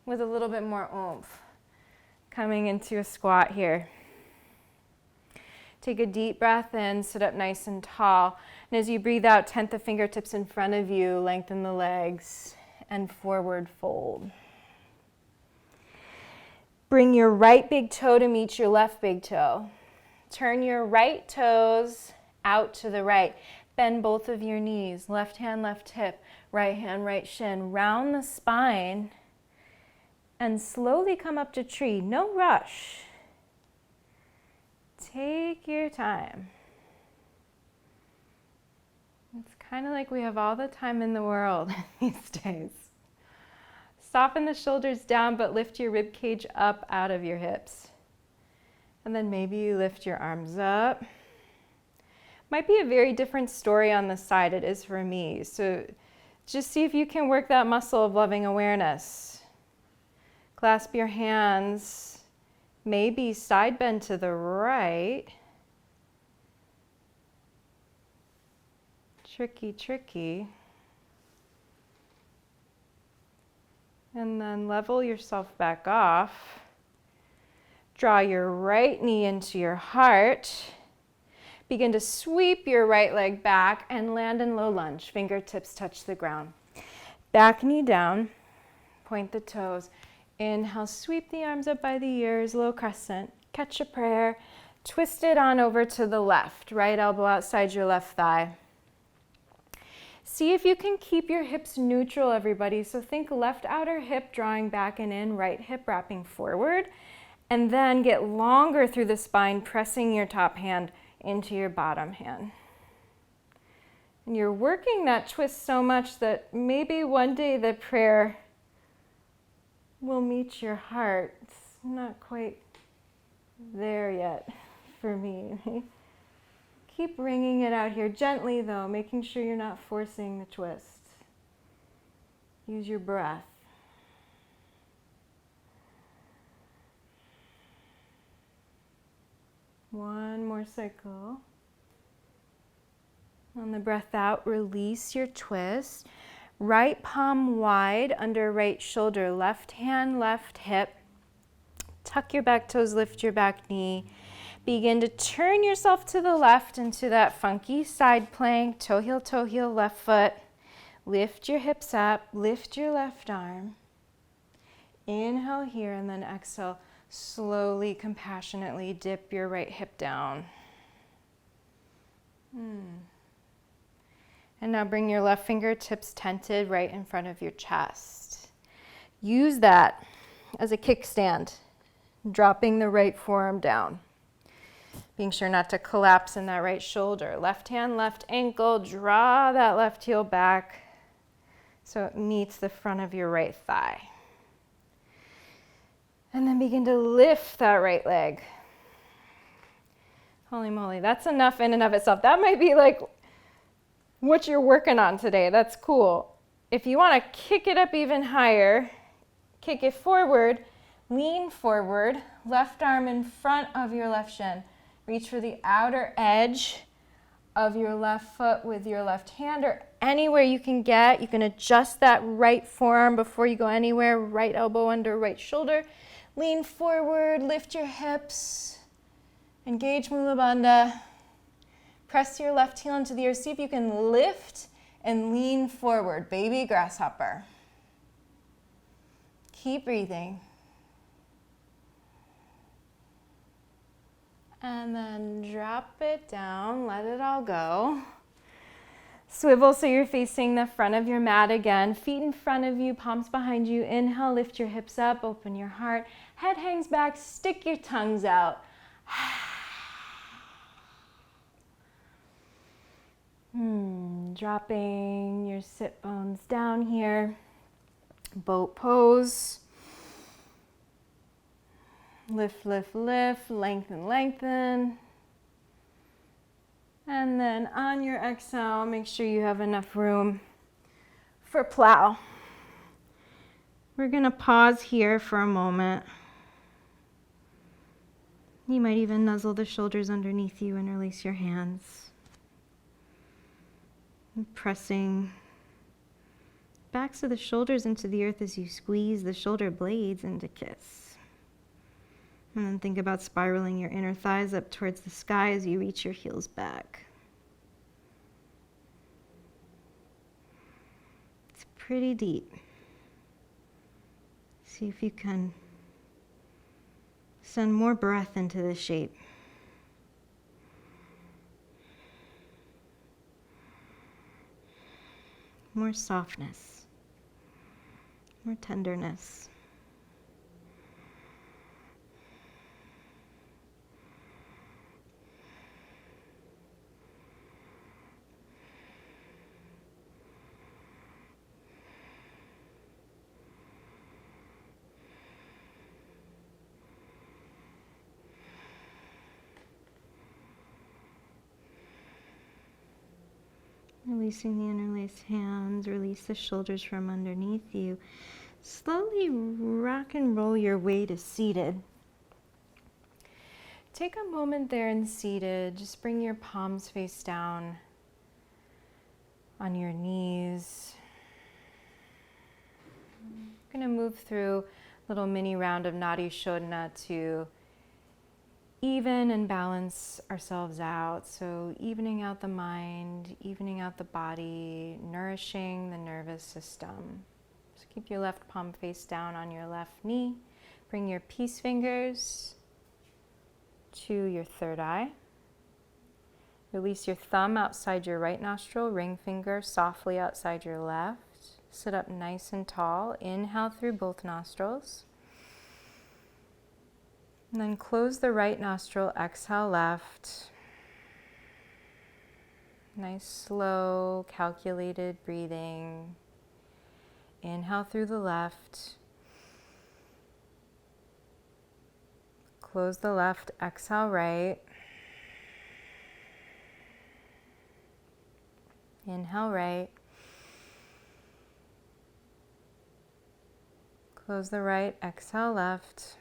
Speaker 1: with a little bit more oomph. Coming into a squat here. Take a deep breath in, sit up nice and tall. And as you breathe out, tent the fingertips in front of you, lengthen the legs, and forward fold. Bring your right big toe to meet your left big toe. Turn your right toes out to the right. Bend both of your knees. Left hand, left hip. Right hand, right shin. Round the spine and slowly come up to tree. No rush. Take your time. It's kind of like we have all the time in the world these days. Soften the shoulders down, but lift your rib cage up out of your hips. And then maybe you lift your arms up. Might be a very different story on the side. It is for me. So just see if you can work that muscle of loving awareness. Clasp your hands. Maybe side bend to the right. Tricky, tricky. And then level yourself back off. Draw your right knee into your heart. Begin to sweep your right leg back and land in low lunge. Fingertips touch the ground. Back knee down. Point the toes. Inhale, sweep the arms up by the ears, low crescent. Catch a prayer. Twist it on over to the left. Right elbow outside your left thigh. See if you can keep your hips neutral, everybody. So think left outer hip drawing back and in, right hip wrapping forward. And then get longer through the spine, pressing your top hand into your bottom hand. And you're working that twist so much that maybe one day the prayer will meet your heart. It's not quite there yet for me. Keep bringing it out here gently though, making sure you're not forcing the twist. Use your breath. One more cycle. On the breath out, release your twist. Right palm wide under right shoulder, left hand, left hip. Tuck your back toes, lift your back knee. Begin to turn yourself to the left into that funky side plank, toe heel, left foot. Lift your hips up, lift your left arm. Inhale here and then exhale. Slowly, compassionately dip your right hip down. And now bring your left fingertips tented right in front of your chest. Use that as a kickstand, dropping the right forearm down. Being sure not to collapse in that right shoulder. Left hand, left ankle, draw that left heel back so it meets the front of your right thigh. And then begin to lift that right leg. Holy moly, that's enough in and of itself. That might be like what you're working on today. That's cool. If you want to kick it up even higher, kick it forward, lean forward, left arm in front of your left shin. Reach for the outer edge of your left foot with your left hand or anywhere you can get. You can adjust that right forearm before you go anywhere. Right elbow under right shoulder. Lean forward, lift your hips. Engage Mula Bandha. Press your left heel into the earth. See if you can lift and lean forward. Baby grasshopper. Keep breathing. And then drop it down, let it all go. Swivel so you're facing the front of your mat again. Feet in front of you, palms behind you. Inhale, lift your hips up, open your heart. Head hangs back, stick your tongues out. Dropping your sit bones down here. Boat pose. Lift, lift, lift, lengthen, lengthen. And then on your exhale, make sure you have enough room for plow. We're gonna pause here for a moment. You might even nuzzle the shoulders underneath you and release your hands. And pressing backs of the shoulders into the earth as you squeeze the shoulder blades into kiss. And then think about spiraling your inner thighs up towards the sky as you reach your heels back. It's pretty deep. See if you can send more breath into this shape. More softness, more tenderness. Releasing the interlaced hands, release the shoulders from underneath you. Slowly rock and roll your way to seated. Take a moment there in seated. Just bring your palms face down on your knees. We're going to move through a little mini round of Nadi Shodhana to even and balance ourselves out. So evening out the mind, evening out the body, nourishing the nervous system. So keep your left palm face down on your left knee. Bring your peace fingers to your third eye. Release your thumb outside your right nostril, ring finger softly outside your left. Sit up nice and tall. Inhale through both nostrils. And then close the right nostril, exhale left. Nice, slow, calculated breathing. Inhale through the left. Close the left, exhale right. Inhale right. Close the right, exhale left.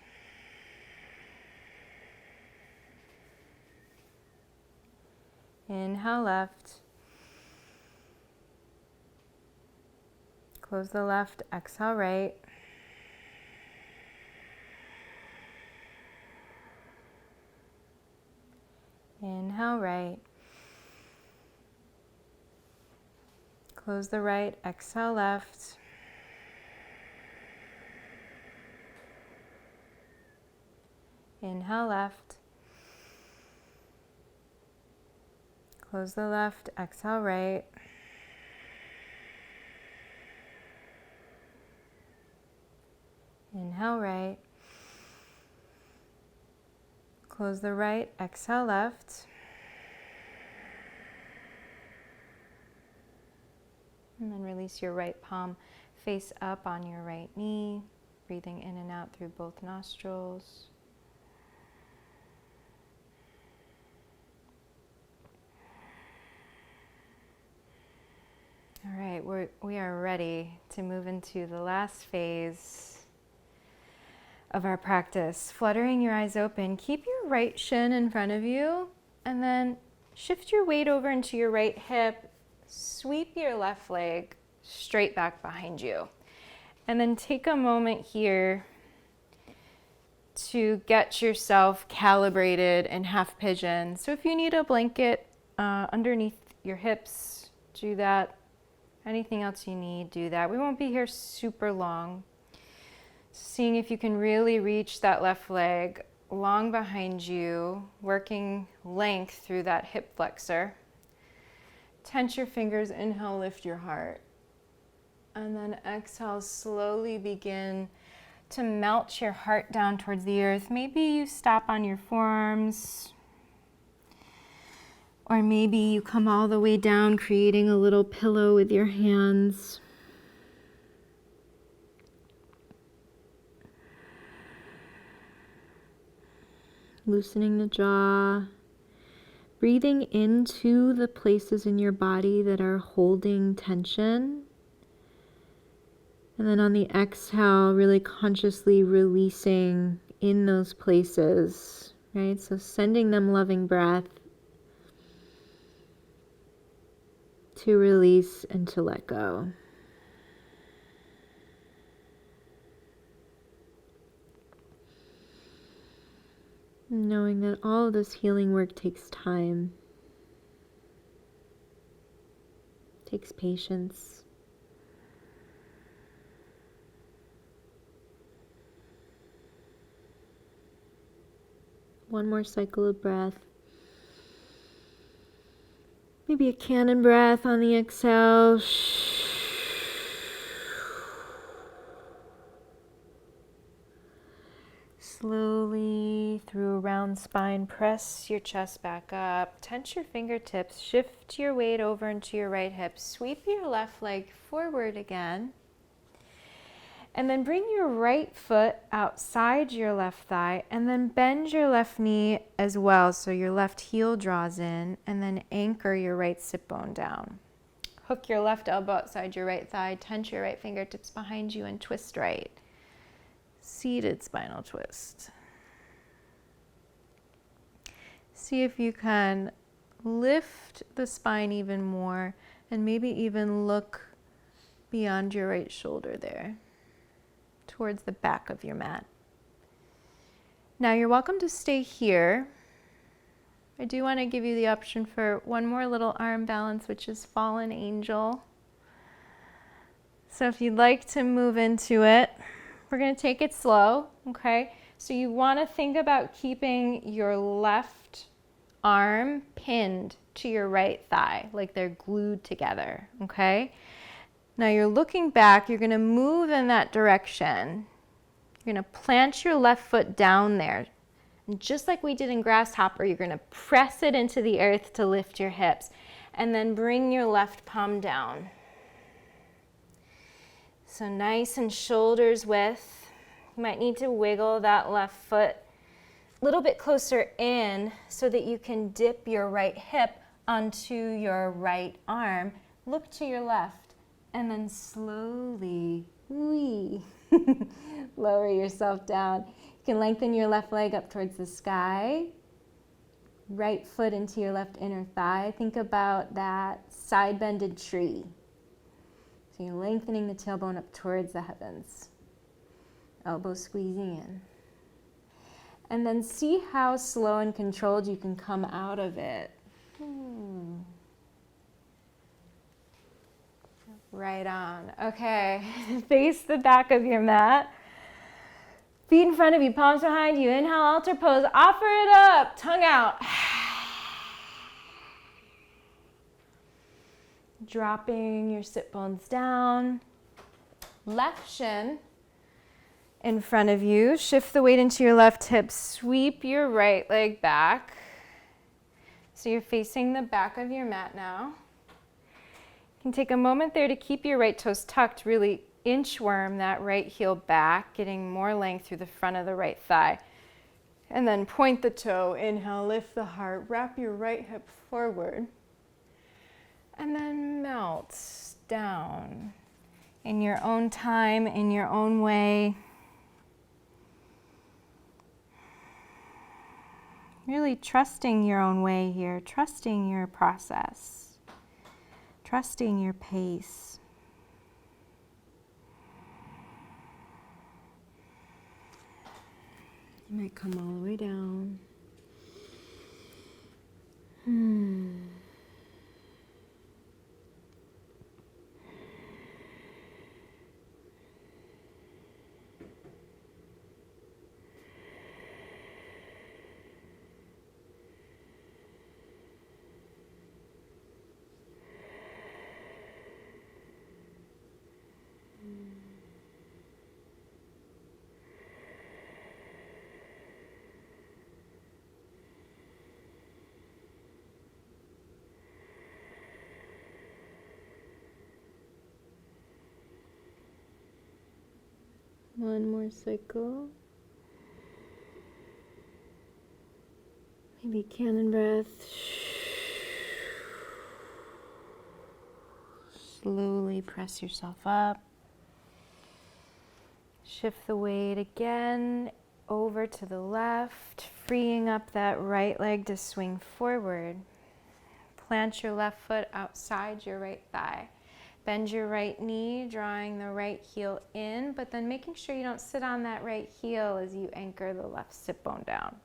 Speaker 1: Inhale left. Close the left, exhale right. Inhale right. Close the right, exhale left. Inhale left. Close the left, exhale right. Inhale right. Close the right, exhale left. And then release your right palm face up on your right knee, breathing in and out through both nostrils. All right, we are ready to move into the last phase of our practice. Fluttering your eyes open, keep your right shin in front of you, and then shift your weight over into your right hip. Sweep your left leg straight back behind you. And then take a moment here to get yourself calibrated in half pigeon. So if you need a blanket underneath your hips, do that. Anything else you need, do that. We won't be here super long. Seeing if you can really reach that left leg long behind you, working length through that hip flexor. Tense your fingers, inhale, lift your heart. And then exhale, slowly begin to melt your heart down towards the earth. Maybe you stop on your forearms. Or maybe you come all the way down, creating a little pillow with your hands. Loosening the jaw. Breathing into the places in your body that are holding tension. And then on the exhale, really consciously releasing in those places, right? So sending them loving breath to release and to let go. Knowing that all of this healing work takes time, takes patience. One more cycle of breath. Maybe a cannon breath on the exhale. Slowly through a round spine, press your chest back up. Tense your fingertips. Shift your weight over into your right hip. Sweep your left leg forward again. And then bring your right foot outside your left thigh and then bend your left knee as well. So your left heel draws in and then anchor your right sit bone down. Hook your left elbow outside your right thigh, tense your right fingertips behind you and twist right. Seated spinal twist. See if you can lift the spine even more and maybe even look beyond your right shoulder there, towards the back of your mat. Now you're welcome to stay here. I do want to give you the option for one more little arm balance, which is fallen angel. So if you'd like to move into it, we're going to take it slow, okay? So you want to think about keeping your left arm pinned to your right thigh, like they're glued together, okay? Now you're looking back, you're going to move in that direction. You're going to plant your left foot down there. And just like we did in Grasshopper, you're going to press it into the earth to lift your hips. And then bring your left palm down. So nice and shoulders width. You might need to wiggle that left foot a little bit closer in so that you can dip your right hip onto your right arm. Look to your left and then slowly lower yourself down. You can lengthen your left leg up towards the sky. Right foot into your left inner thigh. Think about that side bended tree. So you're lengthening the tailbone up towards the heavens. Elbow squeezing in. And then see how slow and controlled you can come out of it. Right on. Okay, face the back of your mat. Feet in front of you, palms behind you. Inhale, altar pose. Offer it up, tongue out. Dropping your sit bones down. Left shin in front of you. Shift the weight into your left hip. Sweep your right leg back. So you're facing the back of your mat now. You can take a moment there to keep your right toes tucked. Really inchworm that right heel back, getting more length through the front of the right thigh. And then point the toe. Inhale, lift the heart. Wrap your right hip forward. And then melt down in your own time, in your own way. Really trusting your own way here, trusting your process, trusting your pace. You might come all the way down. One more cycle. Maybe cannon breath. Slowly press yourself up. Shift the weight again over to the left, freeing up that right leg to swing forward. Plant your left foot outside your right thigh. Bend your right knee, drawing the right heel in, but then making sure you don't sit on that right heel as you anchor the left sit bone down.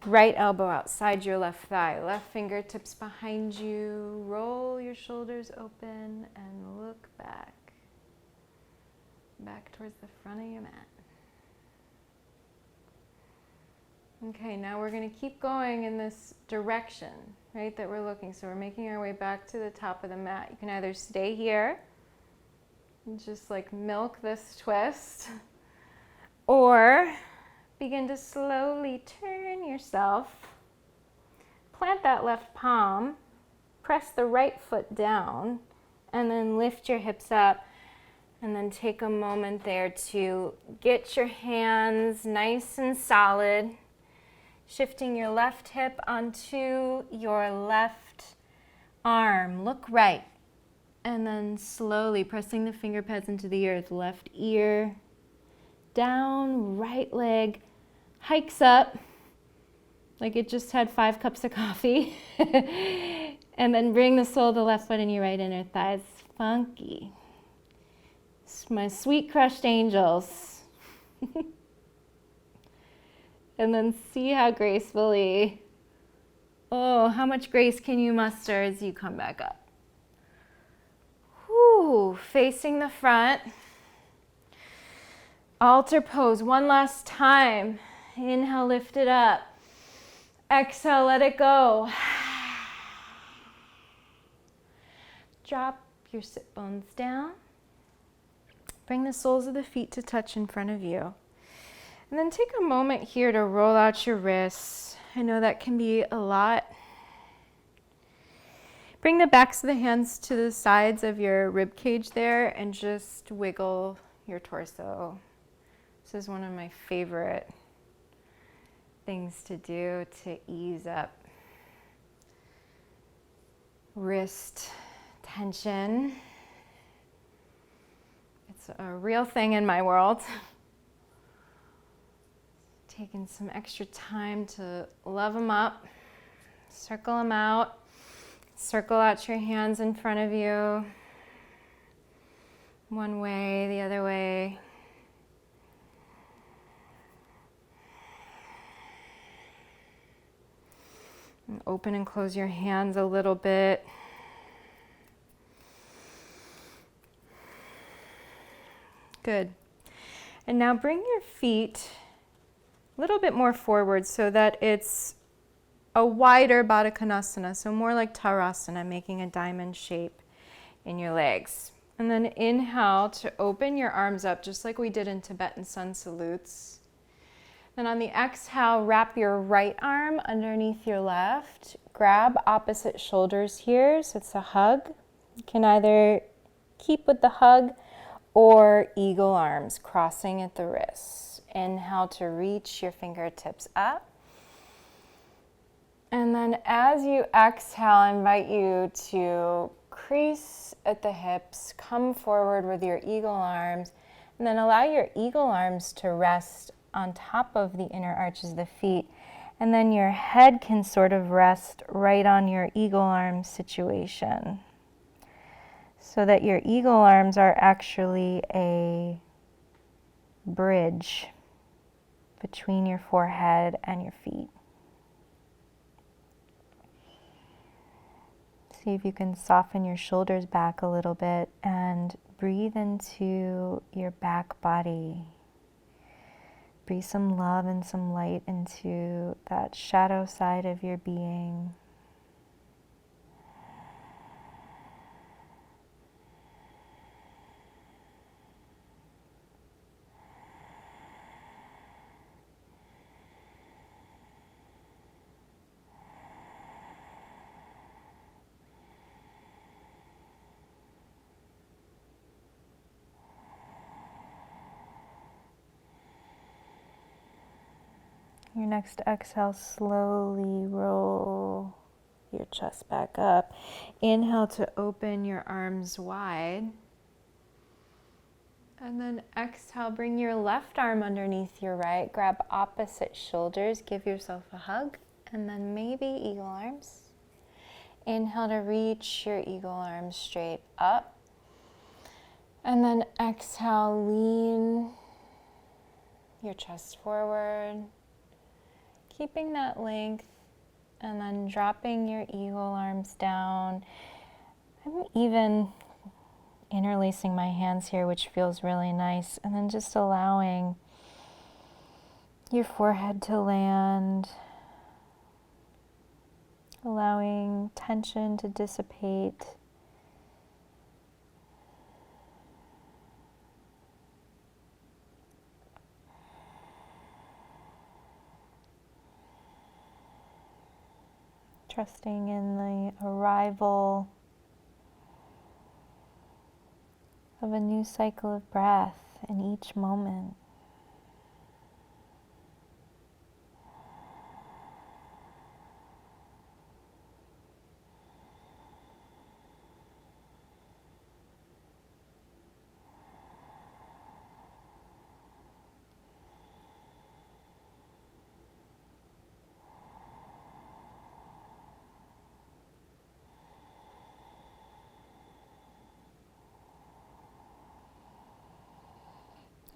Speaker 1: Right elbow outside your left thigh, left fingertips behind you. Roll your shoulders open and look back. Back towards the front of your mat. Okay, now we're going to keep going in this direction, right, that we're looking. So we're making our way back to the top of the mat. You can either stay here and just like milk this twist, or begin to slowly turn yourself, plant that left palm, press the right foot down, and then lift your hips up. And then take a moment there to get your hands nice and solid, shifting your left hip onto your left arm. Look right. And then slowly pressing the finger pads into the earth. Left ear down, right leg hikes up like it just had 5 cups of coffee. And then bring the sole of the left foot in your right inner thigh. It's funky. My sweet crushed angels. And then see how gracefully, oh, how much grace can you muster as you come back up? Whew, facing the front. Altar pose one last time. Inhale, lift it up. Exhale, let it go. Drop your sit bones down. Bring the soles of the feet to touch in front of you. And then take a moment here to roll out your wrists. I know that can be a lot. Bring the backs of the hands to the sides of your rib cage there and just wiggle your torso. This is one of my favorite things to do to ease up wrist tension. It's a real thing in my world. Taking some extra time to love them up, circle them out, circle out your hands in front of you, one way, the other way. And open and close your hands a little bit. Good. And now bring your feet a little bit more forward so that it's a wider Baddha Konasana, so more like Tadasana, making a diamond shape in your legs. And then inhale to open your arms up just like we did in Tibetan Sun Salutes. Then on the exhale, wrap your right arm underneath your left. Grab opposite shoulders here, so it's a hug. You can either keep with the hug or eagle arms, crossing at the wrists. Inhale to reach your fingertips up. And then as you exhale, I invite you to crease at the hips, come forward with your eagle arms, and then allow your eagle arms to rest on top of the inner arches of the feet. And then your head can sort of rest right on your eagle arm situation, so that your eagle arms are actually a bridge between your forehead and your feet. See if you can soften your shoulders back a little bit and breathe into your back body. Breathe some love and some light into that shadow side of your being. Your next exhale, slowly roll your chest back up. Inhale to open your arms wide. And then exhale, bring your left arm underneath your right. Grab opposite shoulders, give yourself a hug, and then maybe eagle arms. Inhale to reach your eagle arms straight up. And then exhale, lean your chest forward, keeping that length, and then dropping your eagle arms down. I'm even interlacing my hands here, which feels really nice, and then just allowing your forehead to land, allowing tension to dissipate. Trusting in the arrival of a new cycle of breath in each moment.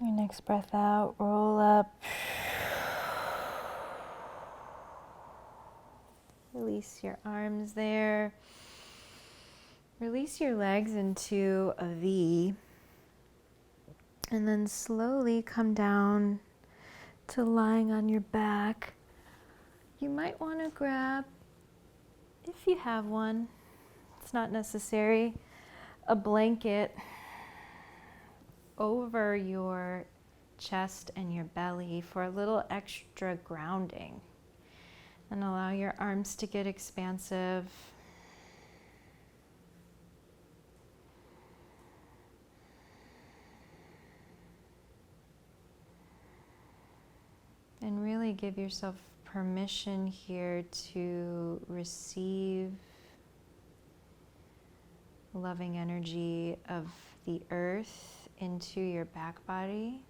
Speaker 1: Your next breath out, roll up. Release your arms there. Release your legs into a V. And then slowly come down to lying on your back. You might want to grab, if you have one, it's not necessary, a blanket over your chest and your belly for a little extra grounding. And allow your arms to get expansive. And really give yourself permission here to receive loving energy of the earth into your back body,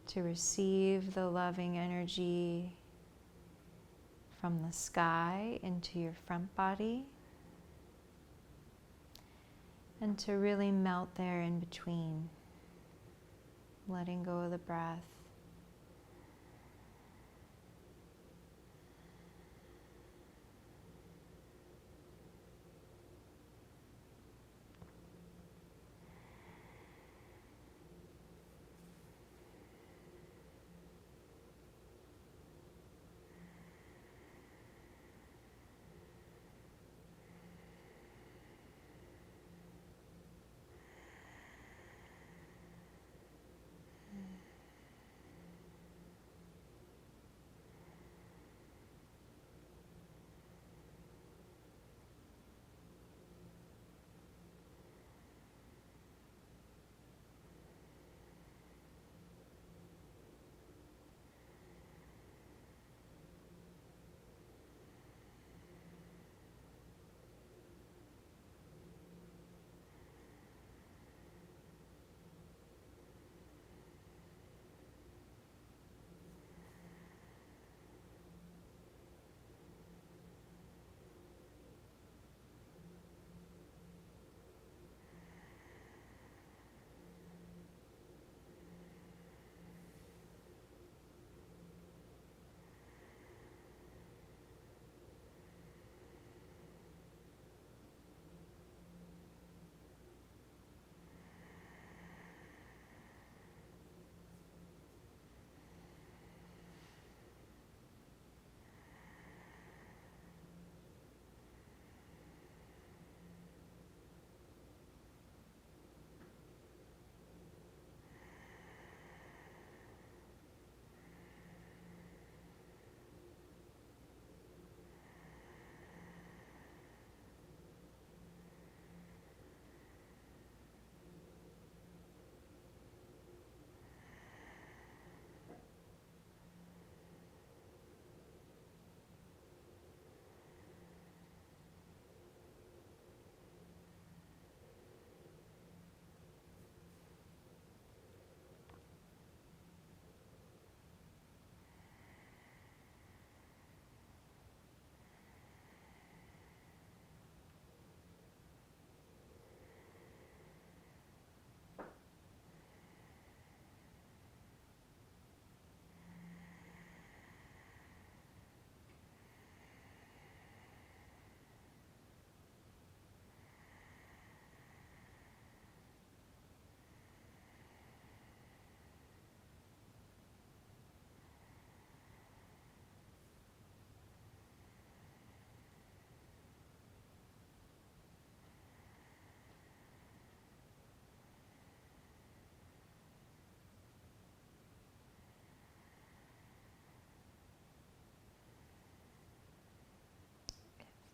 Speaker 1: to receive the loving energy from the sky into your front body, and to really melt there in between, letting go of the breath.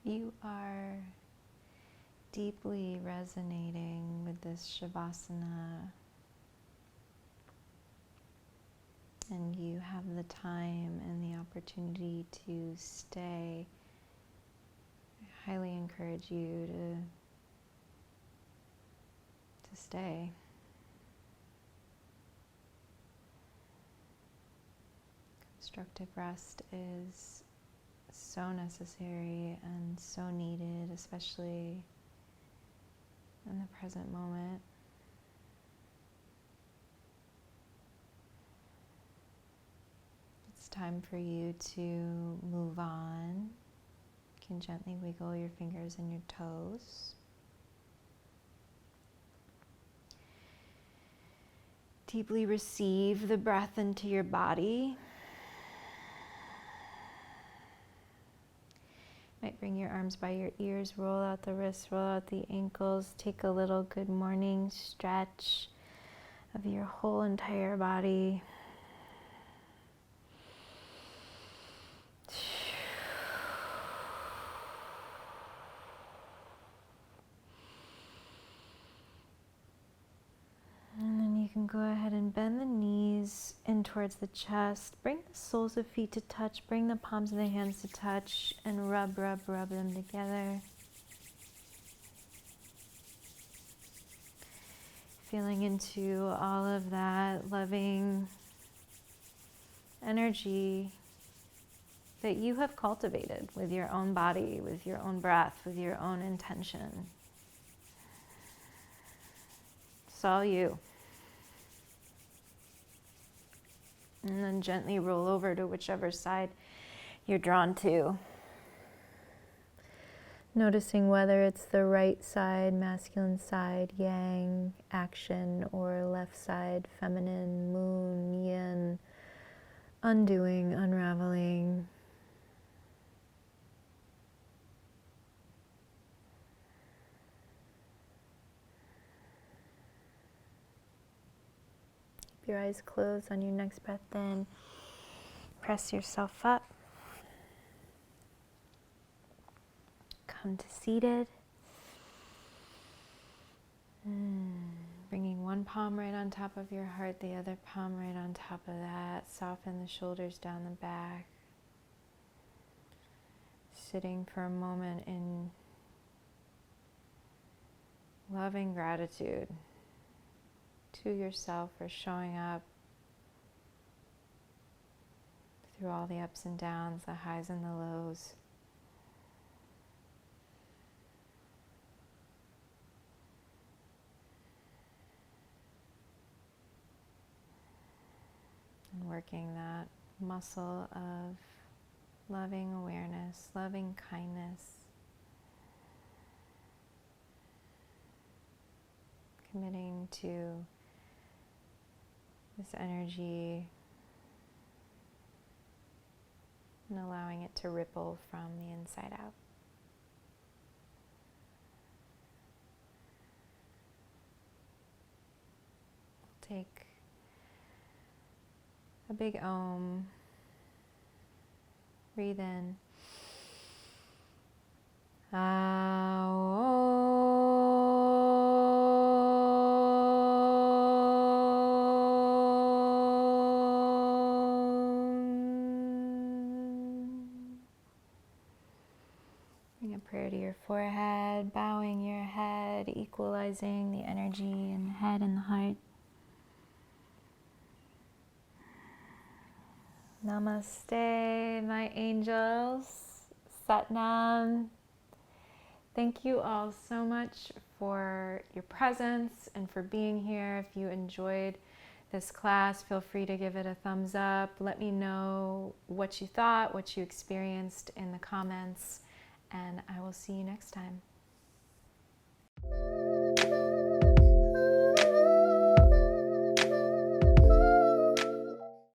Speaker 1: you are deeply resonating with this Shavasana, and you have the time and the opportunity to stay, I highly encourage you to stay. Constructive rest is so necessary and so needed, especially in the present moment. It's time for you to move on. You can gently wiggle your fingers and your toes. Deeply receive the breath into your body. Might bring your arms by your ears, roll out the wrists, roll out the ankles, take a little good morning stretch of your whole entire body. And then you can go ahead and bend the knees in towards the chest. Bring the soles of feet to touch. Bring the palms of the hands to touch and rub them together. Feeling into all of that loving energy that you have cultivated with your own body, with your own breath, with your own intention. It's all you. And then gently roll over to whichever side you're drawn to. Noticing whether it's the right side, masculine side, yang, action, or left side, feminine, moon, yin, undoing, unraveling. Keep your eyes closed. On your next breath in, press yourself up. Come to seated. Bringing one palm right on top of your heart, the other palm right on top of that. Soften the shoulders down the back. Sitting for a moment in loving gratitude to yourself for showing up through all the ups and downs, the highs and the lows. And working that muscle of loving awareness, loving kindness, committing to this energy and allowing it to ripple from the inside out. We'll take a big Om. Breathe in. Bring a prayer to your forehead, bowing your head, equalizing the energy in the head and the heart. Namaste, my angels. Satnam. Thank you all so much for your presence and for being here. If you enjoyed this class, feel free to give it a thumbs up. Let me know what you thought, what you experienced in the comments, and I will see you next time.